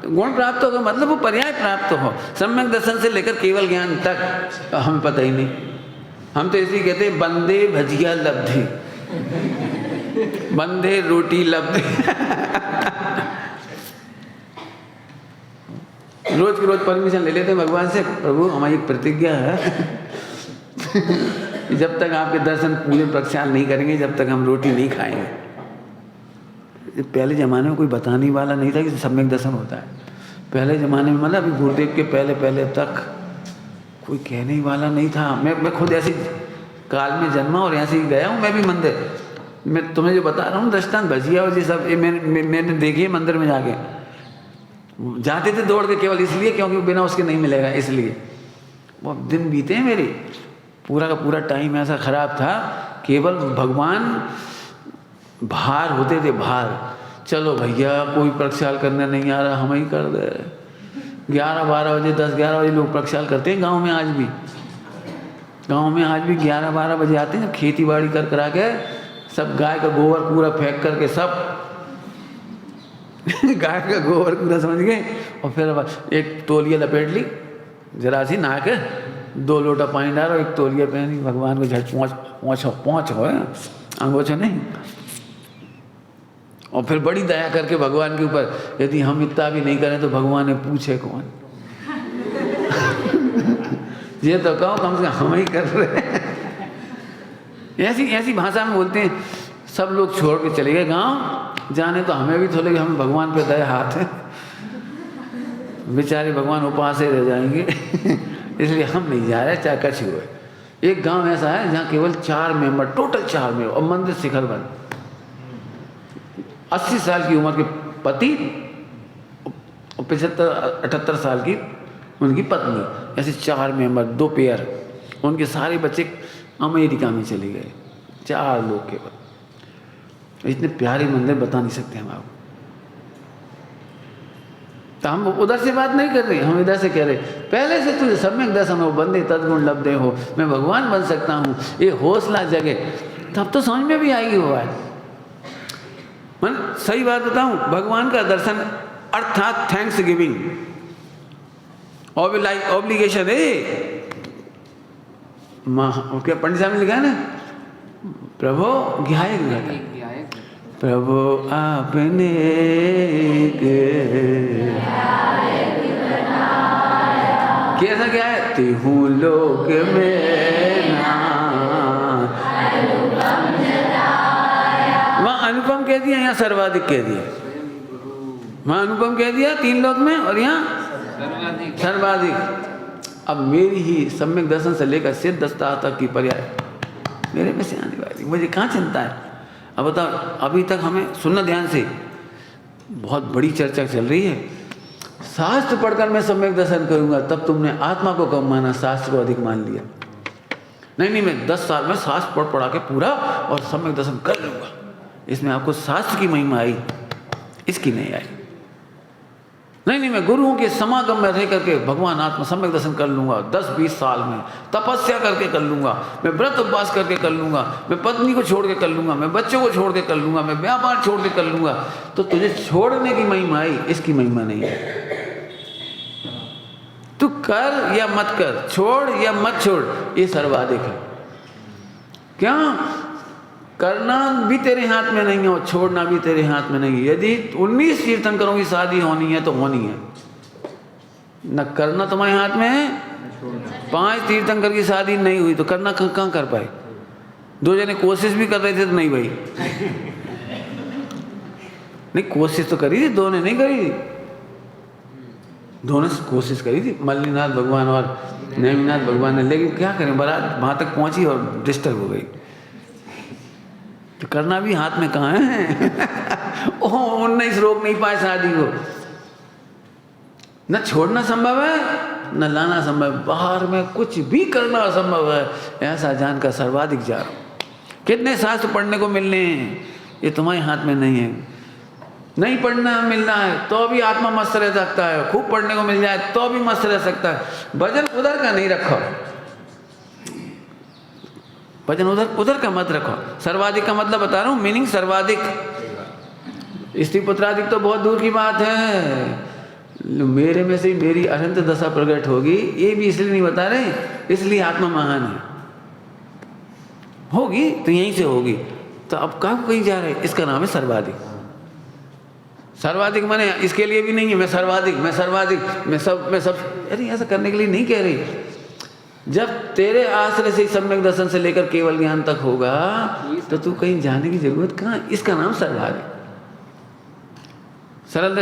Speaker 1: गुण प्राप्त हो मतलब वो पर्याय प्राप्त हो। सम्यक दर्शन से लेकर केवल ज्ञान तक हमें पता ही नहीं। हम तो इसलिए कहते हैं बंदे भजिया लब्धि, बंदे रोटी लब्धि। रोज के रोज परमिशन ले लेते हैं भगवान से, प्रभु हमारी एक प्रतिज्ञा है जब तक आपके दर्शन पूरे प्रक्षाल नहीं करेंगे जब तक हम रोटी नहीं खाएंगे। पहले ज़माने में कोई बताने वाला नहीं था कि सम्यक दर्शन होता है। पहले ज़माने में मतलब अभी गुरुदेव के पहले तक कोई कहने वाला नहीं था। मैं खुद ऐसी काल में जन्मा और ऐसे ही गया हूँ मैं भी मंदिर। मैं तुम्हें जो बता रहा हूँ दृष्टांत भजिया और ये सब मैंने देखी है मंदिर में जाके। जाते थे दौड़ के केवल इसलिए क्योंकि बिना उसके नहीं मिलेगा, इसलिए। वो दिन बीते हैं मेरे, पूरा का पूरा टाइम ऐसा ख़राब था। केवल भगवान भार होते थे, भार। चलो भैया कोई प्रक्षाल करने नहीं आ रहा, हम ही कर दे। 11-12 बजे 10-11 बजे लोग प्रक्षाल करते हैं गांव में आज भी। गांव में आज भी 11-12 बजे आते हैं, खेती बाड़ी कर करा के सब गाय का गोबर पूरा फेंक करके सब गाय का गोबर पूरा समझ गए। और फिर एक तौलिया लपेट ली, जरा सी नहा के 2 लोटा पानी डालो, एक तौलिया पहनी, भगवान को झट पहुँच हो अंगोछो नहीं। और फिर बड़ी दया करके भगवान के ऊपर, यदि हम इतना भी नहीं करें तो भगवान ने पूछे कौन। ये तो कहो कम से कम हम ही कर रहे हैं। ऐसी भाषा में बोलते हैं। सब लोग छोड़ के चले गए गांव, जाने तो हमें भी थोड़े, हमें भगवान पे दया हाथ है, बेचारे भगवान उपास ही रह जाएंगे। इसलिए हम नहीं जा रहे चाहे कछ हुए। एक गांव ऐसा है जहाँ केवल 4 मेंबर, टोटल 4 मेंबर, और मंदिर शिखर बंद। 80 साल की उम्र के पति और 75-78 साल की उनकी पत्नी, ऐसे 4 मेंबर, 2 पेयर। उनके सारे बच्चे अमेरिका में चले गए, 4 लोग केवल। इतने प्यारे मंदिर बता नहीं सकते हम आपको। तो हम उधर से बात नहीं कर रहे, हम इधर से कह रहे पहले से तुझे सम्यक दर्शन हो, बंदे तद्गुण लब्धे हो, मैं भगवान बन सकता हूँ, ये हौसला जगे, तब तो समझ में भी आएगी वो बात। मैं सही बात बताऊं, भगवान का दर्शन अर्थात थैंक्स गिविंग ऑब्लिगेशन है। क्या पंडित साहब ने लिखा है ना, प्रभु ज्ञायक प्रभु आपने कैसा क्या है? तिहु लोक में नाम। वहाँ अनुपम कह दिया, यहाँ सर्वाधिक कह दिया। वहाँ अनुपम कह दिया 3 लोक में, और यहाँ सर्वाधिक। अब मेरी ही सम्यक दर्शन से लेकर सिद्ध दस्ता तक की पर्याय मेरे में से आने वाली, मुझे कहाँ चिंता है? अब बताओ, अभी तक हमें सुनना ध्यान से, बहुत बड़ी चर्चा चल रही है। शास्त्र पढ़कर मैं सम्यक दर्शन करूंगा, तब तुमने आत्मा को कम माना, शास्त्र को अधिक मान लिया। नहीं, मैं 10 साल में शास्त्र पढ़ा के पूरा और सम्यक दर्शन कर लूंगा। इसमें आपको शास्त्र की महिमा आई, इसकी नहीं आई। नहीं, मैं गुरुओं के समागम में रह करके भगवान आत्मा सम्यक दर्शन कर लूंगा। 10-20 साल में तपस्या करके कर लूंगा, मैं व्रत उपवास करके कर लूंगा, मैं पत्नी को छोड़ के कर लूंगा, मैं बच्चों को छोड़ के कर लूंगा, मैं व्यापार छोड़ के कर लूंगा। तो तुझे छोड़ने की महिमा आई, इसकी महिमा नहीं है। तू कर या मत कर, छोड़ या मत छोड़, ये सर्वाधिक है। क्या करना भी तेरे हाथ में नहीं है और छोड़ना भी तेरे हाथ में नहीं है। यदि 19 तीर्थंकरों की शादी होनी है तो होनी है, न करना तुम्हारे हाथ में है। 5 तीर्थंकर की शादी नहीं हुई तो करना कहाँ कर पाए? 2 जने कोशिश भी कर रहे थे तो नहीं भाई, नहीं कोशिश तो करी थी, 2 ने नहीं करी थी, दोनों ने कोशिश करी थी, मल्लीनाथ भगवान और नेमिनाथ भगवान ने। लेकिन क्या करें, बारात वहाँ तक पहुँची और डिस्टर्ब हो गई। तो करना भी हाथ में कहाँ है? ओह 19 रोक नहीं पाए शादी को। न छोड़ना संभव है, न लाना संभव है, बाहर में कुछ भी करना असंभव है, ऐसा जानकर सर्वाधिक जा रहा हूँ। कितने शास्त्र पढ़ने को मिलने हैं, ये तुम्हारे हाथ में नहीं है। नहीं पढ़ना मिलना है तो भी आत्मा मस्त रह सकता है, खूब पढ़ने को मिल जाए तो भी मस्त रह सकता है। भजन उधर का नहीं रखो, भजन उधर का मत रखो। सर्वाधिक का मतलब बता रहा हूँ, मीनिंग सर्वाधिक। स्त्री पुत्राधिक तो बहुत दूर की बात है। मेरे में से मेरी अनंत दशा प्रकट होगी, ये भी इसलिए नहीं बता रहे, इसलिए आत्मा महान है। होगी तो यहीं से होगी, तो अब कहीं जा रहे, इसका नाम है सर्वाधिक। सर्वाधिक माने इसके लिए भी नहीं है मैं सर्वाधिक, मैं सब। अरे ऐसा करने के लिए नहीं कह रही। जब तेरे आश्रय से सम्यक दर्शन से लेकर केवल ज्ञान तक होगा तो तू कहीं जाने की जरूरत कहाँ, इसका नाम सर्वाधिक। सरल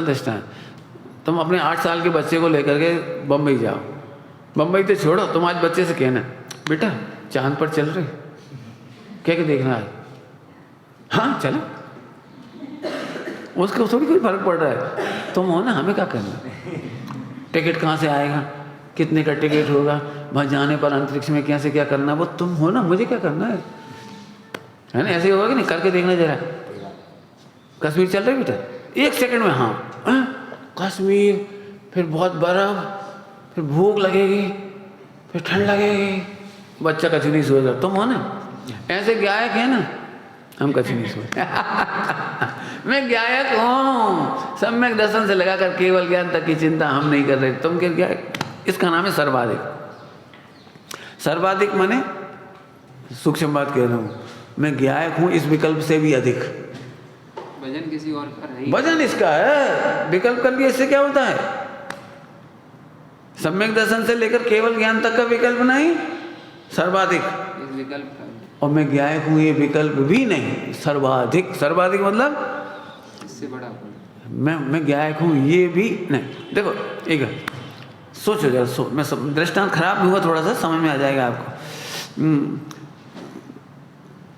Speaker 1: दृष्टांत, तुम अपने 8 साल के बच्चे को लेकर के बम्बई जाओ। बम्बई तो छोड़ो, तुम आज बच्चे से कहना, बेटा चांद पर चल रहे, क्या देखना है? हाँ चलो, उसको थोड़ी कोई फर्क पड़ रहा है। तुम हो ना, हमें क्या करना? टिकट कहाँ से आएगा, कितने का टिकट होगा, वहाँ जाने पर अंतरिक्ष में कैसे क्या करना, वो तुम हो ना, मुझे क्या करना है ना? ऐसे होगा कि नहीं, करके देखना जरा। कश्मीर चल रही बेटा, 1 सेकंड में हाँ कश्मीर, फिर बहुत बर्फ, फिर भूख लगेगी, फिर ठंड लगेगी, बच्चा कहीं नहीं सोएगा। तुम हो ना, ऐसे गायक है ना, हम कहीं नहीं सोए। मैं गायक हूँ, सम्यक दर्शन से लगाकर केवल ज्ञान तक की चिंता हम नहीं कर रहे। तुम क्या गायक? इसका नाम है सर्वाधिक। सर्वाधिक माने सूक्ष्म बात कह रहा हूँ, मैं गायक हूँ इस विकल्प से भी अधिक।
Speaker 2: भजन किसी और का नहीं,
Speaker 1: भजन इसका है, विकल्प कर लिया, इससे क्या होता है? सम्यक दर्शन से लेकर केवल ज्ञान तक का विकल्प नहीं, सर्वाधिक।
Speaker 2: इस विकल्प का, और
Speaker 1: मैं गायक हूँ ये विकल्प भी नहीं, सर्वाधिक। सर्वाधिक मतलब
Speaker 2: इससे बड़ा
Speaker 1: मैं गायक हूँ ये भी नहीं। देखो एक सोचो जरा, मैं दृष्टांत खराब भी हुआ थोड़ा सा, समझ में आ जाएगा आपको।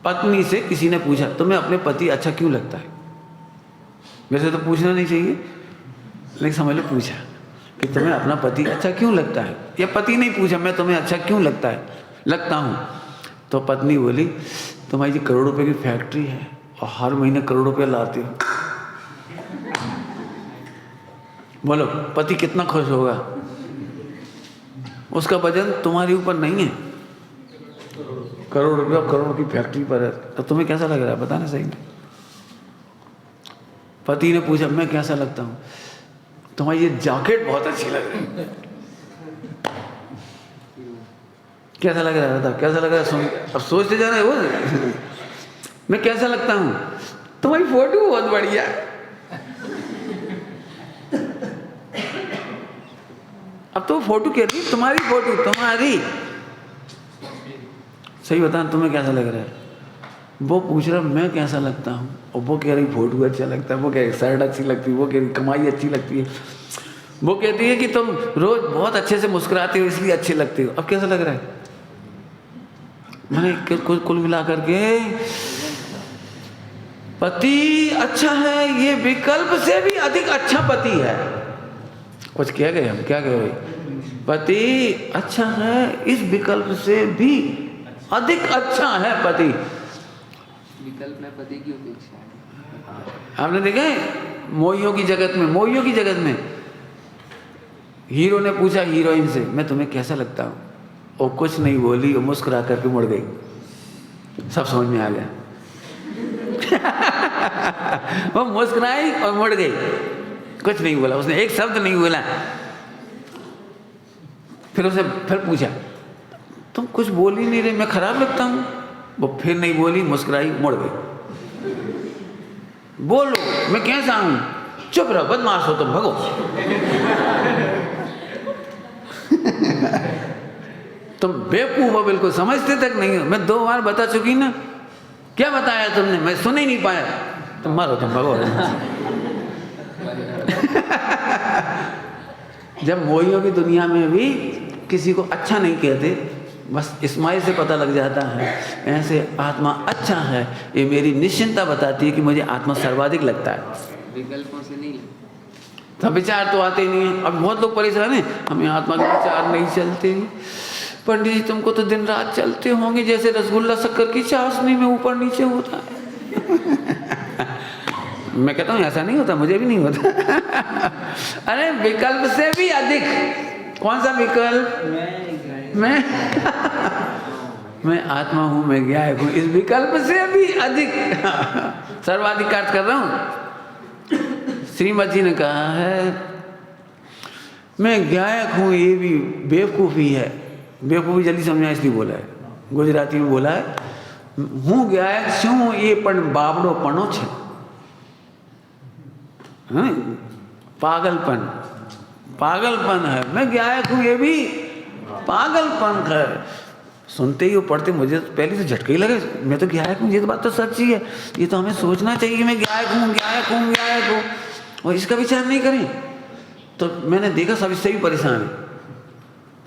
Speaker 1: पत्नी से किसी ने पूछा, तुम्हें अपने पति अच्छा क्यों लगता है? वैसे तो पूछना नहीं चाहिए, लेकिन समझ लो पूछा कि तुम्हें अपना पति अच्छा क्यों लगता है। या पति नहीं पूछा, मैं तुम्हें अच्छा क्यों लगता हूँ। तो पत्नी बोली, तुम्हारी जी करोड़ों रुपए की फैक्ट्री है और हर महीने करोड़ रुपये लाते हो। बोलो पति कितना खुश होगा? उसका वजन तुम्हारे ऊपर नहीं है, करोड़ रुपये करोड़ की फैक्ट्री पर है। तो तुम्हें कैसा लग रहा है बताना सही में। पति ने पूछा, मैं कैसा लगता हूँ? तुम्हारी ये जैकेट बहुत अच्छी लग रही है। कैसा लग रहा है बता, कैसा लग रहा है? सुन, अब सोचते जा रहे हो मैं कैसा लगता हूँ? तुम्हारी फोटो बहुत बढ़िया है। अब अब तो फोटो कह रही, तुम्हारी फोटो, तुम्हारी। सही बता, तुम्हें कैसा लग रहा है? वो पूछ रहा मैं कैसा लगता हूँ, और वो कह रही फोटो अच्छा लगता है, वो कह रही शर्ट अच्छी लगती है, वो कह रही कमाई अच्छी लगती है, वो कहती है कि तुम रोज बहुत अच्छे से मुस्कुराते हो इसलिए अच्छे लगते हो। अब कैसा लग रहा है? मैंने कुल मिला करके पति अच्छा है, ये विकल्प से भी अधिक अच्छा पति है। कुछ कह गए हम, क्या कह रहे? पति अच्छा है, इस विकल्प से भी अधिक अच्छा है पति।
Speaker 2: विकल्प में पति की उपेक्षा है।
Speaker 1: आपने देखा है मोहियों की जगत में, मोहियों की जगत में हीरो ने पूछा हीरोइन से मैं तुम्हें कैसा लगता हूँ, और कुछ नहीं बोली, और मुस्कुरा करके मुड़ गई। सब समझ में आ गया। वो मुस्कुराई और मुड़ गई, कुछ नहीं बोला, उसने एक शब्द नहीं बोला। फिर उसे फिर पूछा तुम कुछ बोल ही नहीं रहे, मैं खराब लगता हूँ? वो फिर नहीं बोली, मुस्कुराई, मुड़ गई। बोलो मैं कैसा हूँ? चुप रहो, बदमाश हो तुम, भगो। तुम बेवकूफ हो, बिल्कुल समझते तक नहीं हो। मैं 2 बार बता चुकी ना। क्या बताया तुमने? मैं सुन ही नहीं पाया। तुम मारो, तुम भगो। जब मोहियों की दुनिया में भी किसी को अच्छा नहीं कहते, बस स्माइल से पता लग जाता है ऐसे आत्मा अच्छा है, ये मेरी निश्चिंतता बताती है कि मुझे आत्मा सर्वाधिक लगता है।
Speaker 2: विकल्पों से नहीं।
Speaker 1: तो विचार तो आते ही नहीं है। अब बहुत लोग परेशान हैं, हमें आत्मा के विचार नहीं चलते। पंडित जी तुमको तो दिन रात चलते होंगे, जैसे रसगुल्ला शक्कर की चाशनी में ऊपर नीचे होता है। मैं कहता हूँ ऐसा नहीं होता, मुझे भी नहीं होता। अरे विकल्प से भी अधिक। कौन सा विकल्प? मैं आत्मा हूँ, मैं ज्ञायक हूँ, इस विकल्प से भी अधिक सर्वाधिक कार्य कर रहा हूँ। श्रीमद जी ने कहा है मैं ज्ञायक हूँ, ये भी बेवकूफ़ी है। बेवकूफ़ी जल्दी समझा इसलिए बोला है, गुजराती में बोला है, हूँ ज्ञायक छूँ ये पण बाबड़ो पनो छे। पागलपन, पागलपन है। मैं ज्ञायक हूँ, ये भी पागलपन है। सुनते ही वो पढ़ते मुझे तो पहले से झटके ही लगे, मैं तो ज्ञायक हूँ, ये तो बात तो सच्ची है। ये तो हमें सोचना चाहिए कि मैं ज्ञायक हूँ, ज्ञायक हूँ, ज्ञायक हूँ, और इसका विचार नहीं करें। तो मैंने देखा सब इससे भी परेशान है।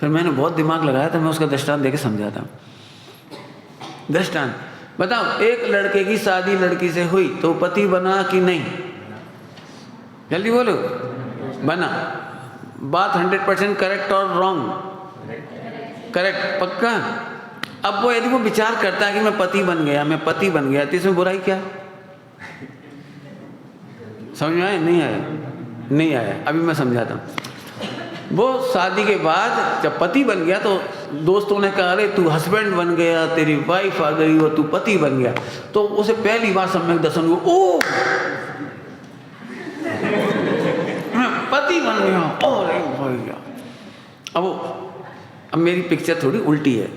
Speaker 1: फिर मैंने बहुत दिमाग लगाया, तो मैं उसका दृष्टांत देके समझाता हूँ। दृष्टांत बताओ, एक लड़के की शादी लड़की से हुई तो पति बना कि नहीं? जल्दी बोलो। बना। बात 100% करेक्ट और रॉन्ग? करेक्ट, पक्का। अब वो यदि वो विचार करता है कि मैं पति बन गया, मैं पति बन गया, तो इसमें बुराई क्या है? समझ में आया? नहीं आया? नहीं आया। अभी मैं समझाता हूँ। वो शादी के बाद जब पति बन गया तो दोस्तों ने कहा अरे तू हस्बैंड बन गया, तेरी वाइफ आ गई और तू पति बन गया। तो उसे पहली बार सम्यक दर्शन हुआ, ओ मैं पति बन गया। अरे भैया, अब मेरी पिक्चर थोड़ी उल्टी है।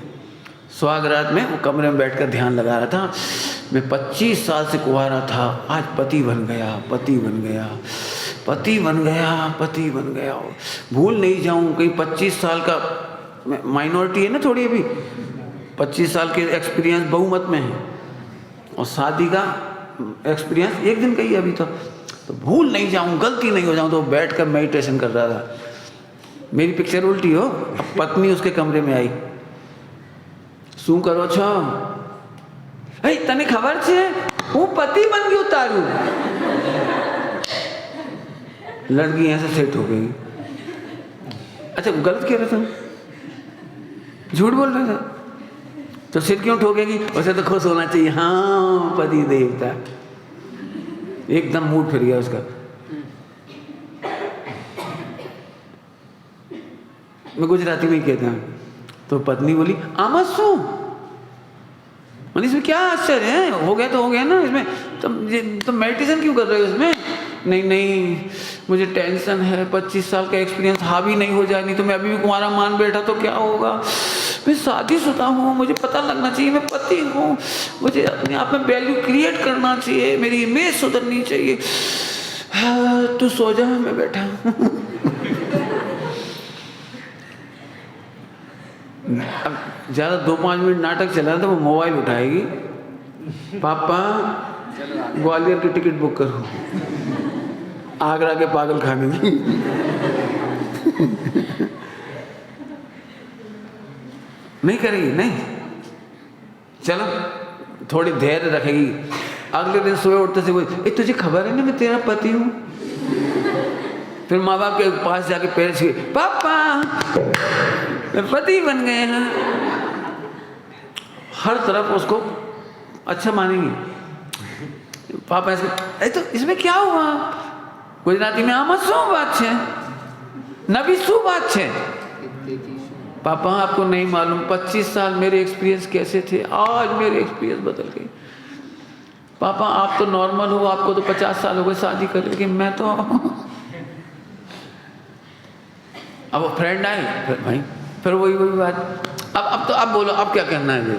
Speaker 1: सुहागरात में वो कमरे में बैठकर ध्यान लगा रहा था, मैं 25 साल से कुंवारा था, आज पति बन गया, पति बन गया, पति बन गया, पति बन गया। भूल नहीं जाऊं, कहीं 25 साल का माइनॉरिटी है ना थोड़ी, अभी 25 साल के एक्सपीरियंस बहुमत में है, और शादी का एक्सपीरियंस 1 दिन का ही अभी तो भूल नहीं जाऊं, गलती नहीं हो जाऊं। तो बैठ कर मेडिटेशन कर रहा था। मेरी पिक्चर उल्टी हो। अब पत्नी उसके कमरे में आई, शू करो छो? तने खबर छे हूँ पति बन गयो तारू। लड़की ऐसे सेट हो गई। अच्छा गलत कह रहा था, झूठ बोल रहा था, तो सिर क्यों ठोकेगी? उसे तो खुश होना चाहिए, हाँ पति देवता। एकदम मूड फिर गया उसका। मैं गुजराती में ही कहता हूँ। तो पत्नी बोली आमसू, इसमें क्या आश्चर्य है, हो गया तो हो गया ना, इसमें तुम मेडिटेशन क्यों कर रहे हो इसमें? नहीं मुझे टेंशन है, 25 साल का एक्सपीरियंस हावी नहीं हो जाए, नहीं तो मैं अभी भी कुंवारा मान बैठा तो क्या होगा। मैं शादीशुदा हूँ, मुझे पता लगना चाहिए मैं पति हूँ, मुझे अपने आप में वैल्यू क्रिएट करना चाहिए, मेरी इमेज सुधरनी चाहिए। हाँ, तू सो जा, मैं बैठा हूँ। अब ज़्यादा 2-5 मिनट नाटक चला तो वो मोबाइल उठाएगी, पापा ग्वालियर की टिकट बुक करो, आगरा के पागल खाने की। नहीं करेगी, नहीं, चलो थोड़ी धैर्य रखेगी। अगले दिन सुबह उठते से वही, तुझे खबर है ना मैं तेरा पति हूँ। फिर माँ बाप के पास जाके पैर छुए, पापा मैं पति बन गए हैं। हर तरफ उसको अच्छा मानेंगे। पापा ऐसे, तो इसमें क्या हुआ? गुजराती में आमा शू बात है, नबी शू बात है। पापा आपको नहीं मालूम 25 साल मेरे एक्सपीरियंस कैसे थे, आज मेरे एक्सपीरियंस बदल गए। पापा आप तो नॉर्मल हो, आपको तो 50 साल हो गए शादी कर, लेकिन मैं तो अब वो फ्रेंड आए, फिर भाई फिर वही बात। अब तो आप बोलो, अब क्या करना है?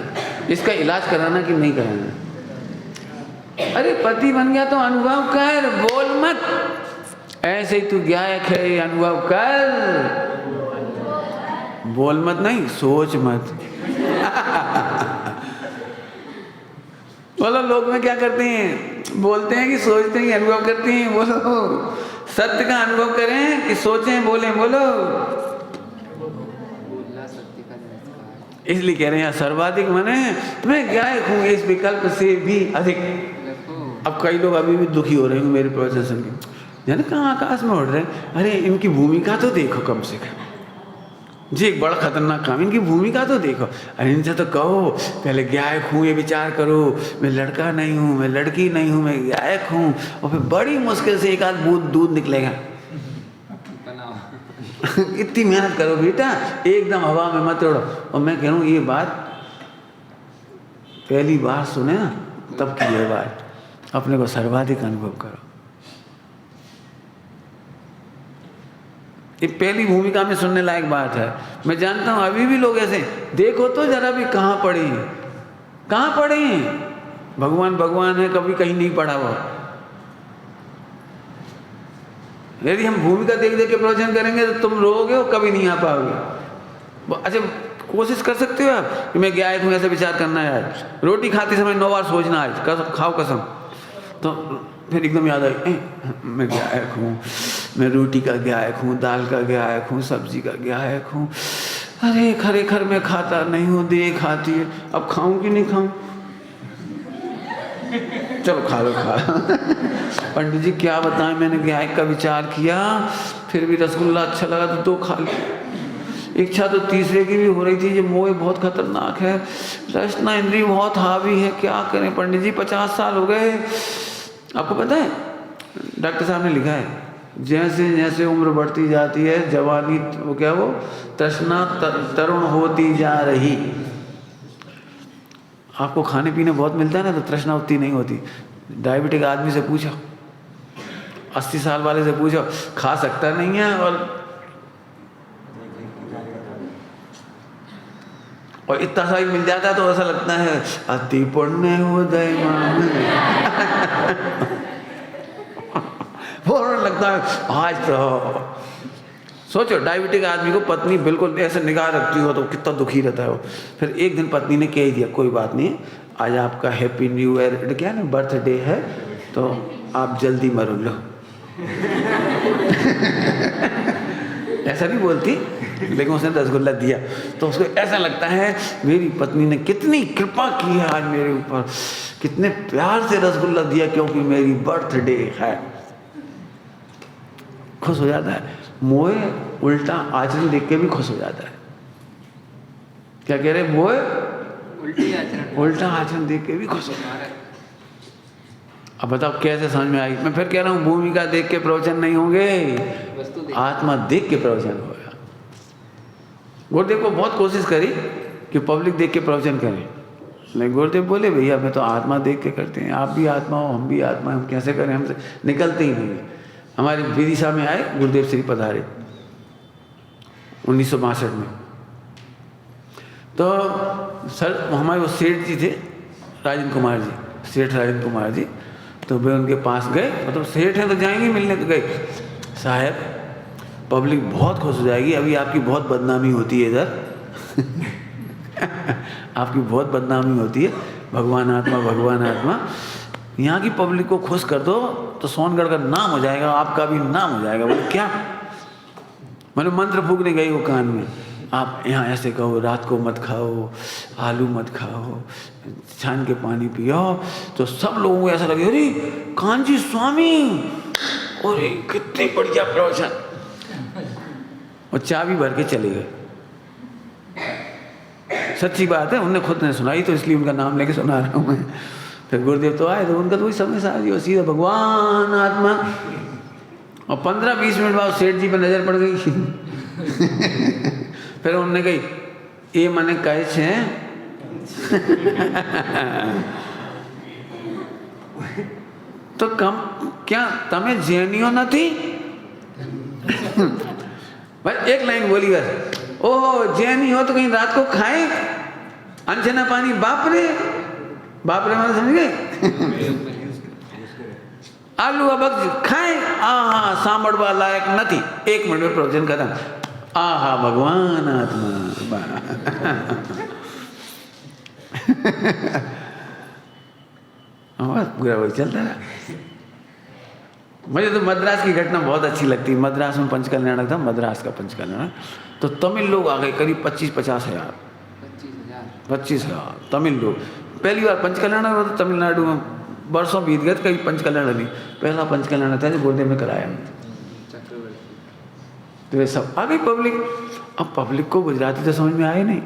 Speaker 1: इसका इलाज कराना कि नहीं कराना? अरे पति बन गया तो अनुभव कर, बोल मत। ऐसे ही तू गायक है, अनुभव कर, बोल मत, नहीं सोच मत। बोलो लोग में क्या करते हैं, बोलते हैं कि सोचते हैं कि अनुभव करते हैं? बोलो सत्य का अनुभव करें कि सोचें बोलें? बोलो। इसलिए कह रहे हैं सर्वाधिक माने मैं गायक हूँ इस विकल्प से भी अधिक। अब कई लोग अभी भी दुखी हो रहे हैं मेरे प्रवचन सुन के, जाने कहाँ आकाश में उड़ रहे हैं। अरे इनकी भूमिका तो देखो कम से कम जी, एक बड़ा खतरनाक काम, इनकी भूमिका तो देखो। अरे इनसे तो कहो पहले गायक हूँ ये विचार करो, मैं लड़का नहीं हूँ, मैं लड़की नहीं हूँ, मैं गायक हूँ, और फिर बड़ी मुश्किल से एक आध बूंद दूध निकलेगा। इतनी मेहनत करो बेटा, एकदम हवा में मत उड़ो। और मैं कह रहा हूँ ये बात पहली बार सुने ना तब की ये बात, अपने को सर्वाधिक अनुभव करो। ये पहली भूमिका में सुनने लायक बात है। मैं जानता हूँ अभी भी लोग ऐसे, देखो तो जरा भी कहाँ पढ़े हैं, कहाँ पढ़े हैं? भगवान भगवान है, कभी कहीं नहीं पढ़ा हुआ। यदि हम भूमिका देख देख के प्रवचन करेंगे तो तुम रोओगे और कभी नहीं आ पाओगे। अच्छा कोशिश कर सकते हो आप कि मैं गायक हूँ, ऐसा विचार करना है आज, रोटी खाते समय 9 बार सोचना, आज खाओ कसम, तो फिर एकदम याद आई मैं गायक हूँ, मैं रोटी का गायक हूँ, दाल का गायक हूँ, सब्जी का गायक हूँ। अरे खरेखर मैं खाता नहीं हूँ, देह खाती है, अब खाऊं कि नहीं खाऊं? चलो खा लो खा। पंडित जी क्या बताएं, मैंने गायक का विचार किया, फिर भी रसगुल्ला अच्छा लगा तो 2 खा ली। इच्छा तो तीसरे की भी हो रही थी, ये मोह बहुत खतरनाक है, रचना इंद्रिय बहुत हावी है, क्या करें पंडित जी 50 साल हो गए। आपको पता है डॉक्टर साहब ने लिखा है, जैसे जैसे उम्र बढ़ती जाती है जवानी, वो क्या वो तृष्णा तरुण होती जा रही। आपको खाने पीने बहुत मिलता है ना, तो तृष्णा उतनी नहीं होती। डायबिटिक आदमी से पूछो, 80 साल वाले से पूछो, खा सकता नहीं है और इतना सा ही मिल जाता है तो ऐसा लगता है अति पुण्य उदय फौरन लगता है आज तो। सोचो डायबिटिक आदमी को पत्नी बिल्कुल ऐसे निगाह रखती हो तो कितना दुखी रहता है वो। फिर एक दिन पत्नी ने कह दिया कोई बात नहीं, आज आपका हैप्पी न्यू ईयर क्या ना बर्थडे है तो आप जल्दी मरो लो। ऐसा नहीं बोलती, लेकिन उसने रसगुल्ला दिया तो उसको ऐसा लगता है मेरी पत्नी ने कितनी कृपा की है आज मेरे ऊपर, कितने प्यार से रसगुल्ला दिया क्योंकि मेरी बर्थडे है। खुश हो जाता है। मोह उल्टा आचरण देख के भी खुश हो जाता है। क्या कह रहे? मोह उल्टा आचरण देख के भी खुश हो जाता है। अब बताओ कैसे समझ में आई? मैं फिर कह रहा हूँ भूमिका देख के प्रवचन नहीं होंगे, आत्मा देख के प्रवचन होगा। गुरुदेव को बहुत कोशिश करी कि पब्लिक देख के प्रवचन करें, लेकिन गुरुदेव बोले भैया मैं तो आत्मा देख के करते हैं, आप भी आत्मा हो हम भी आत्मा, हम कैसे करें, हमसे निकलते ही नहीं। हमारी विदिशा में आए गुरुदेव श्री पधारे 1962 में। तो सर हमारे वो सेठ जी थे राजेंद्र कुमार जी, सेठ राजेंद्र कुमार जी, तो वे उनके पास गए, मतलब सेठ हैं तो जाएंगे मिलने, तो गए साहब पब्लिक बहुत खुश हो जाएगी, अभी आपकी बहुत बदनामी होती है इधर। आपकी बहुत बदनामी होती है, भगवान आत्मा भगवान आत्मा। यहाँ की पब्लिक को खुश कर दो तो सोनगढ़ का नाम हो जाएगा, आपका भी नाम हो जाएगा। बोले क्या? मैंने मंत्र फूकने गई वो कान में, आप यहाँ ऐसे कहो, रात को मत खाओ, आलू मत खाओ, छान के पानी पियो। तो सब लोगों को ऐसा लगे, अरे कांची स्वामी, अरे कितनी बढ़िया प्रवचन, और चाबी भर के चले गए। सच्ची बात है, उनने खुद ने सुनाई तो इसलिए उनका नाम लेके सुना रहा हूँ मैं। फिर गुरुदेव तो आए तो उनका तो वही समय सारी सीधा भगवान आत्मा। और 15-20 मिनट बाद सेठ जी पर नजर पड़ गई। फिर उन्होंने कही, ये मैंने कहे छे तो कम क्या तमें जेनियो नहीं? बस एक लाइन बोली बस, ओह जैनी हो तो कहीं रात को खाए अनछना पानी? बाप रे मैंने समझ गए। आलू अबक खाए, आहा सांभळवा लायक नहीं। 1 मिनट में प्रवचन खत्म। आहा भगवान आत्मा। पूरा वही चलता रहा। मुझे तो मद्रास की घटना बहुत अच्छी लगती है। मद्रास में पंचकल्याणक था, मद्रास का पंचकल्याणक। तो तमिल लोग आ गए करीब 25-50 हज़ार 25,000 तमिल लोग। पहली बार पंचकल्याणक में तो तमिलनाडु में वर्षों बीत गए, कहीं पंचकल्याणक नहीं। पहला पंचकल्याणक था जो गुरुदेव में कराया। तो वे सब आ गई पब्लिक। अब पब्लिक को गुजराती तो समझ में आए नहीं,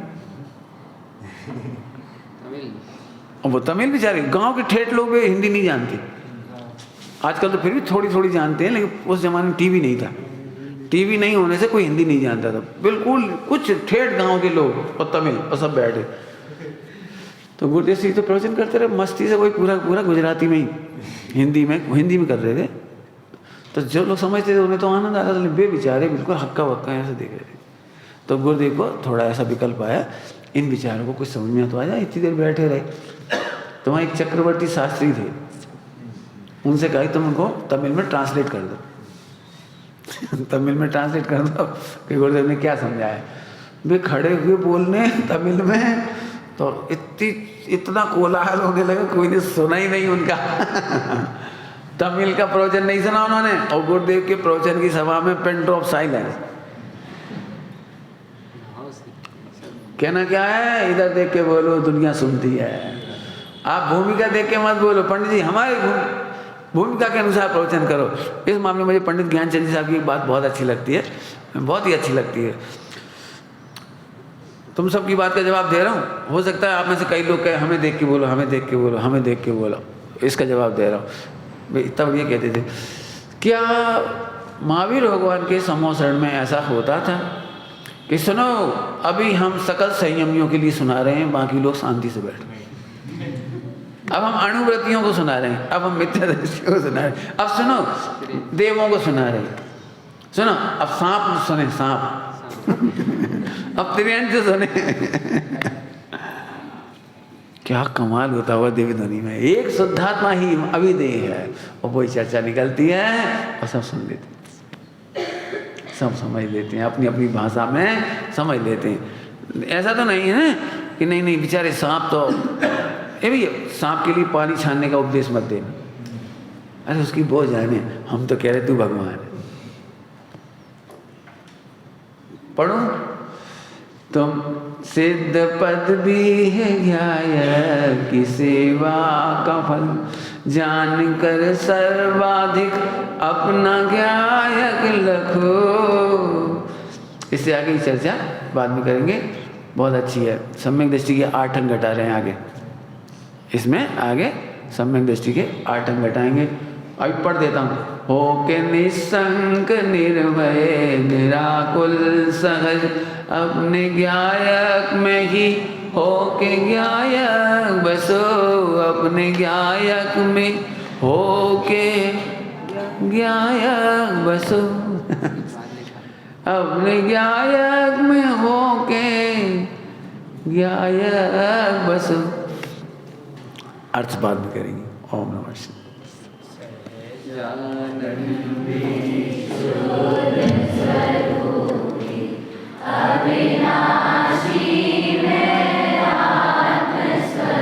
Speaker 1: और वो तमिल बेचारे गांव के ठेठ लोग भी हिंदी नहीं जानते। आजकल तो फिर भी थोड़ी थोड़ी जानते हैं, लेकिन उस जमाने में टीवी नहीं था। टीवी नहीं होने से कोई हिंदी नहीं जानता था बिल्कुल। कुछ ठेठ गांव के लोग और तमिल और सब बैठे। तो गुरुदेव सिंह तो प्रवचन करते रहे मस्ती से, वही पूरा गुजराती में ही हिंदी में कर रहे थे। तो जो लोग समझते थे उन्हें तो आनंद आता था, वे बेचारे बिल्कुल हक्का वक्का ऐसे देख रहे थे। तो गुरुदेव को थोड़ा ऐसा विकल्प आया, इन बेचारों को कुछ समझ में तो आ जाए। इतनी देर बैठे रहे। तो वहाँ एक चक्रवर्ती शास्त्री थे, उनसे कहा तुम उनको तमिल में ट्रांसलेट कर दो। तमिल में ट्रांसलेट कर दो कि गुरुदेव ने क्या समझाया। वे खड़े हुए बोलने तमिल में, तो इतना कोलाहल होने लगा, कोई ने सुना ही नहीं उनका। तमिल का प्रवचन नहीं सुना उन्होंने। और गुरुदेव के प्रवचन की सभा में पिन ड्रॉप साइलेंस। कहना क्या है, इधर देख के बोलो दुनिया सुनती है। आप भूमिका देख के मत बोलो। पंडित जी हमारी भूमिका के अनुसार प्रवचन करो। इस मामले में मुझे पंडित ज्ञानचंद जी साहब की एक बात बहुत अच्छी लगती है, बहुत ही अच्छी लगती है। तुम सबकी बात का जवाब दे रहा हूँ, हो सकता है आप में से कई लोग कहे हमें देख के बोलो, हमें देख के बोलो, हमें देख के बोलो। इसका जवाब दे रहा हूँ। तब ये कहते थे, क्या महावीर भगवान के समूह शरण में ऐसा होता था कि सुनो अभी हम सकल संयमियों के लिए सुना रहे हैं, बाकी लोग शांति से बैठ गए। अब हम अणुव्रतियों को सुना रहे हैं, अब हम मिथ्यादर्शियों को सुना रहे हैं, अब सुनो देवों को सुना रहे हैं, सुनो अब सांप सुने, सांप अब त्रियंत सुने। क्या कमाल होता हुआ देवी ध्वनि में। एक शुद्धात्मा ही अभिदेह है, और वही चर्चा निकलती है और सब सुन लेते हैं, सब समझ लेते हैं, अपनी अपनी भाषा में समझ लेते हैं। ऐसा तो नहीं है कि नहीं बेचारे सांप तो ये भी सांप के लिए पानी छानने का उपदेश मत देना। अरे उसकी वो जाने, हम तो कह रहे तू भगवान है। पढ़ो, तुम सिद्ध पद भी है ज्ञाय की सेवा का फल, जान कर सर्वाधिक अपना ज्ञायक लखो। इससे आगे की चर्चा बाद में करेंगे, बहुत अच्छी है। सम्यक दृष्टि के 8 अंग घटा रहे हैं आगे, इसमें आगे सम्यक दृष्टि के 8 अंग घटाएंगे। अभी पढ़ देता हूँ। हो के निसंक निर्भय निराकुल सहज, अपने ज्ञायक में ही हो के ज्ञायक बसो, अपने ज्ञायक में हो के ज्ञायक बसो। अपने ज्ञायक में हो के ज्ञायक बसो। अर्थ बाद में करेंगे। ओम नमः शिवाय।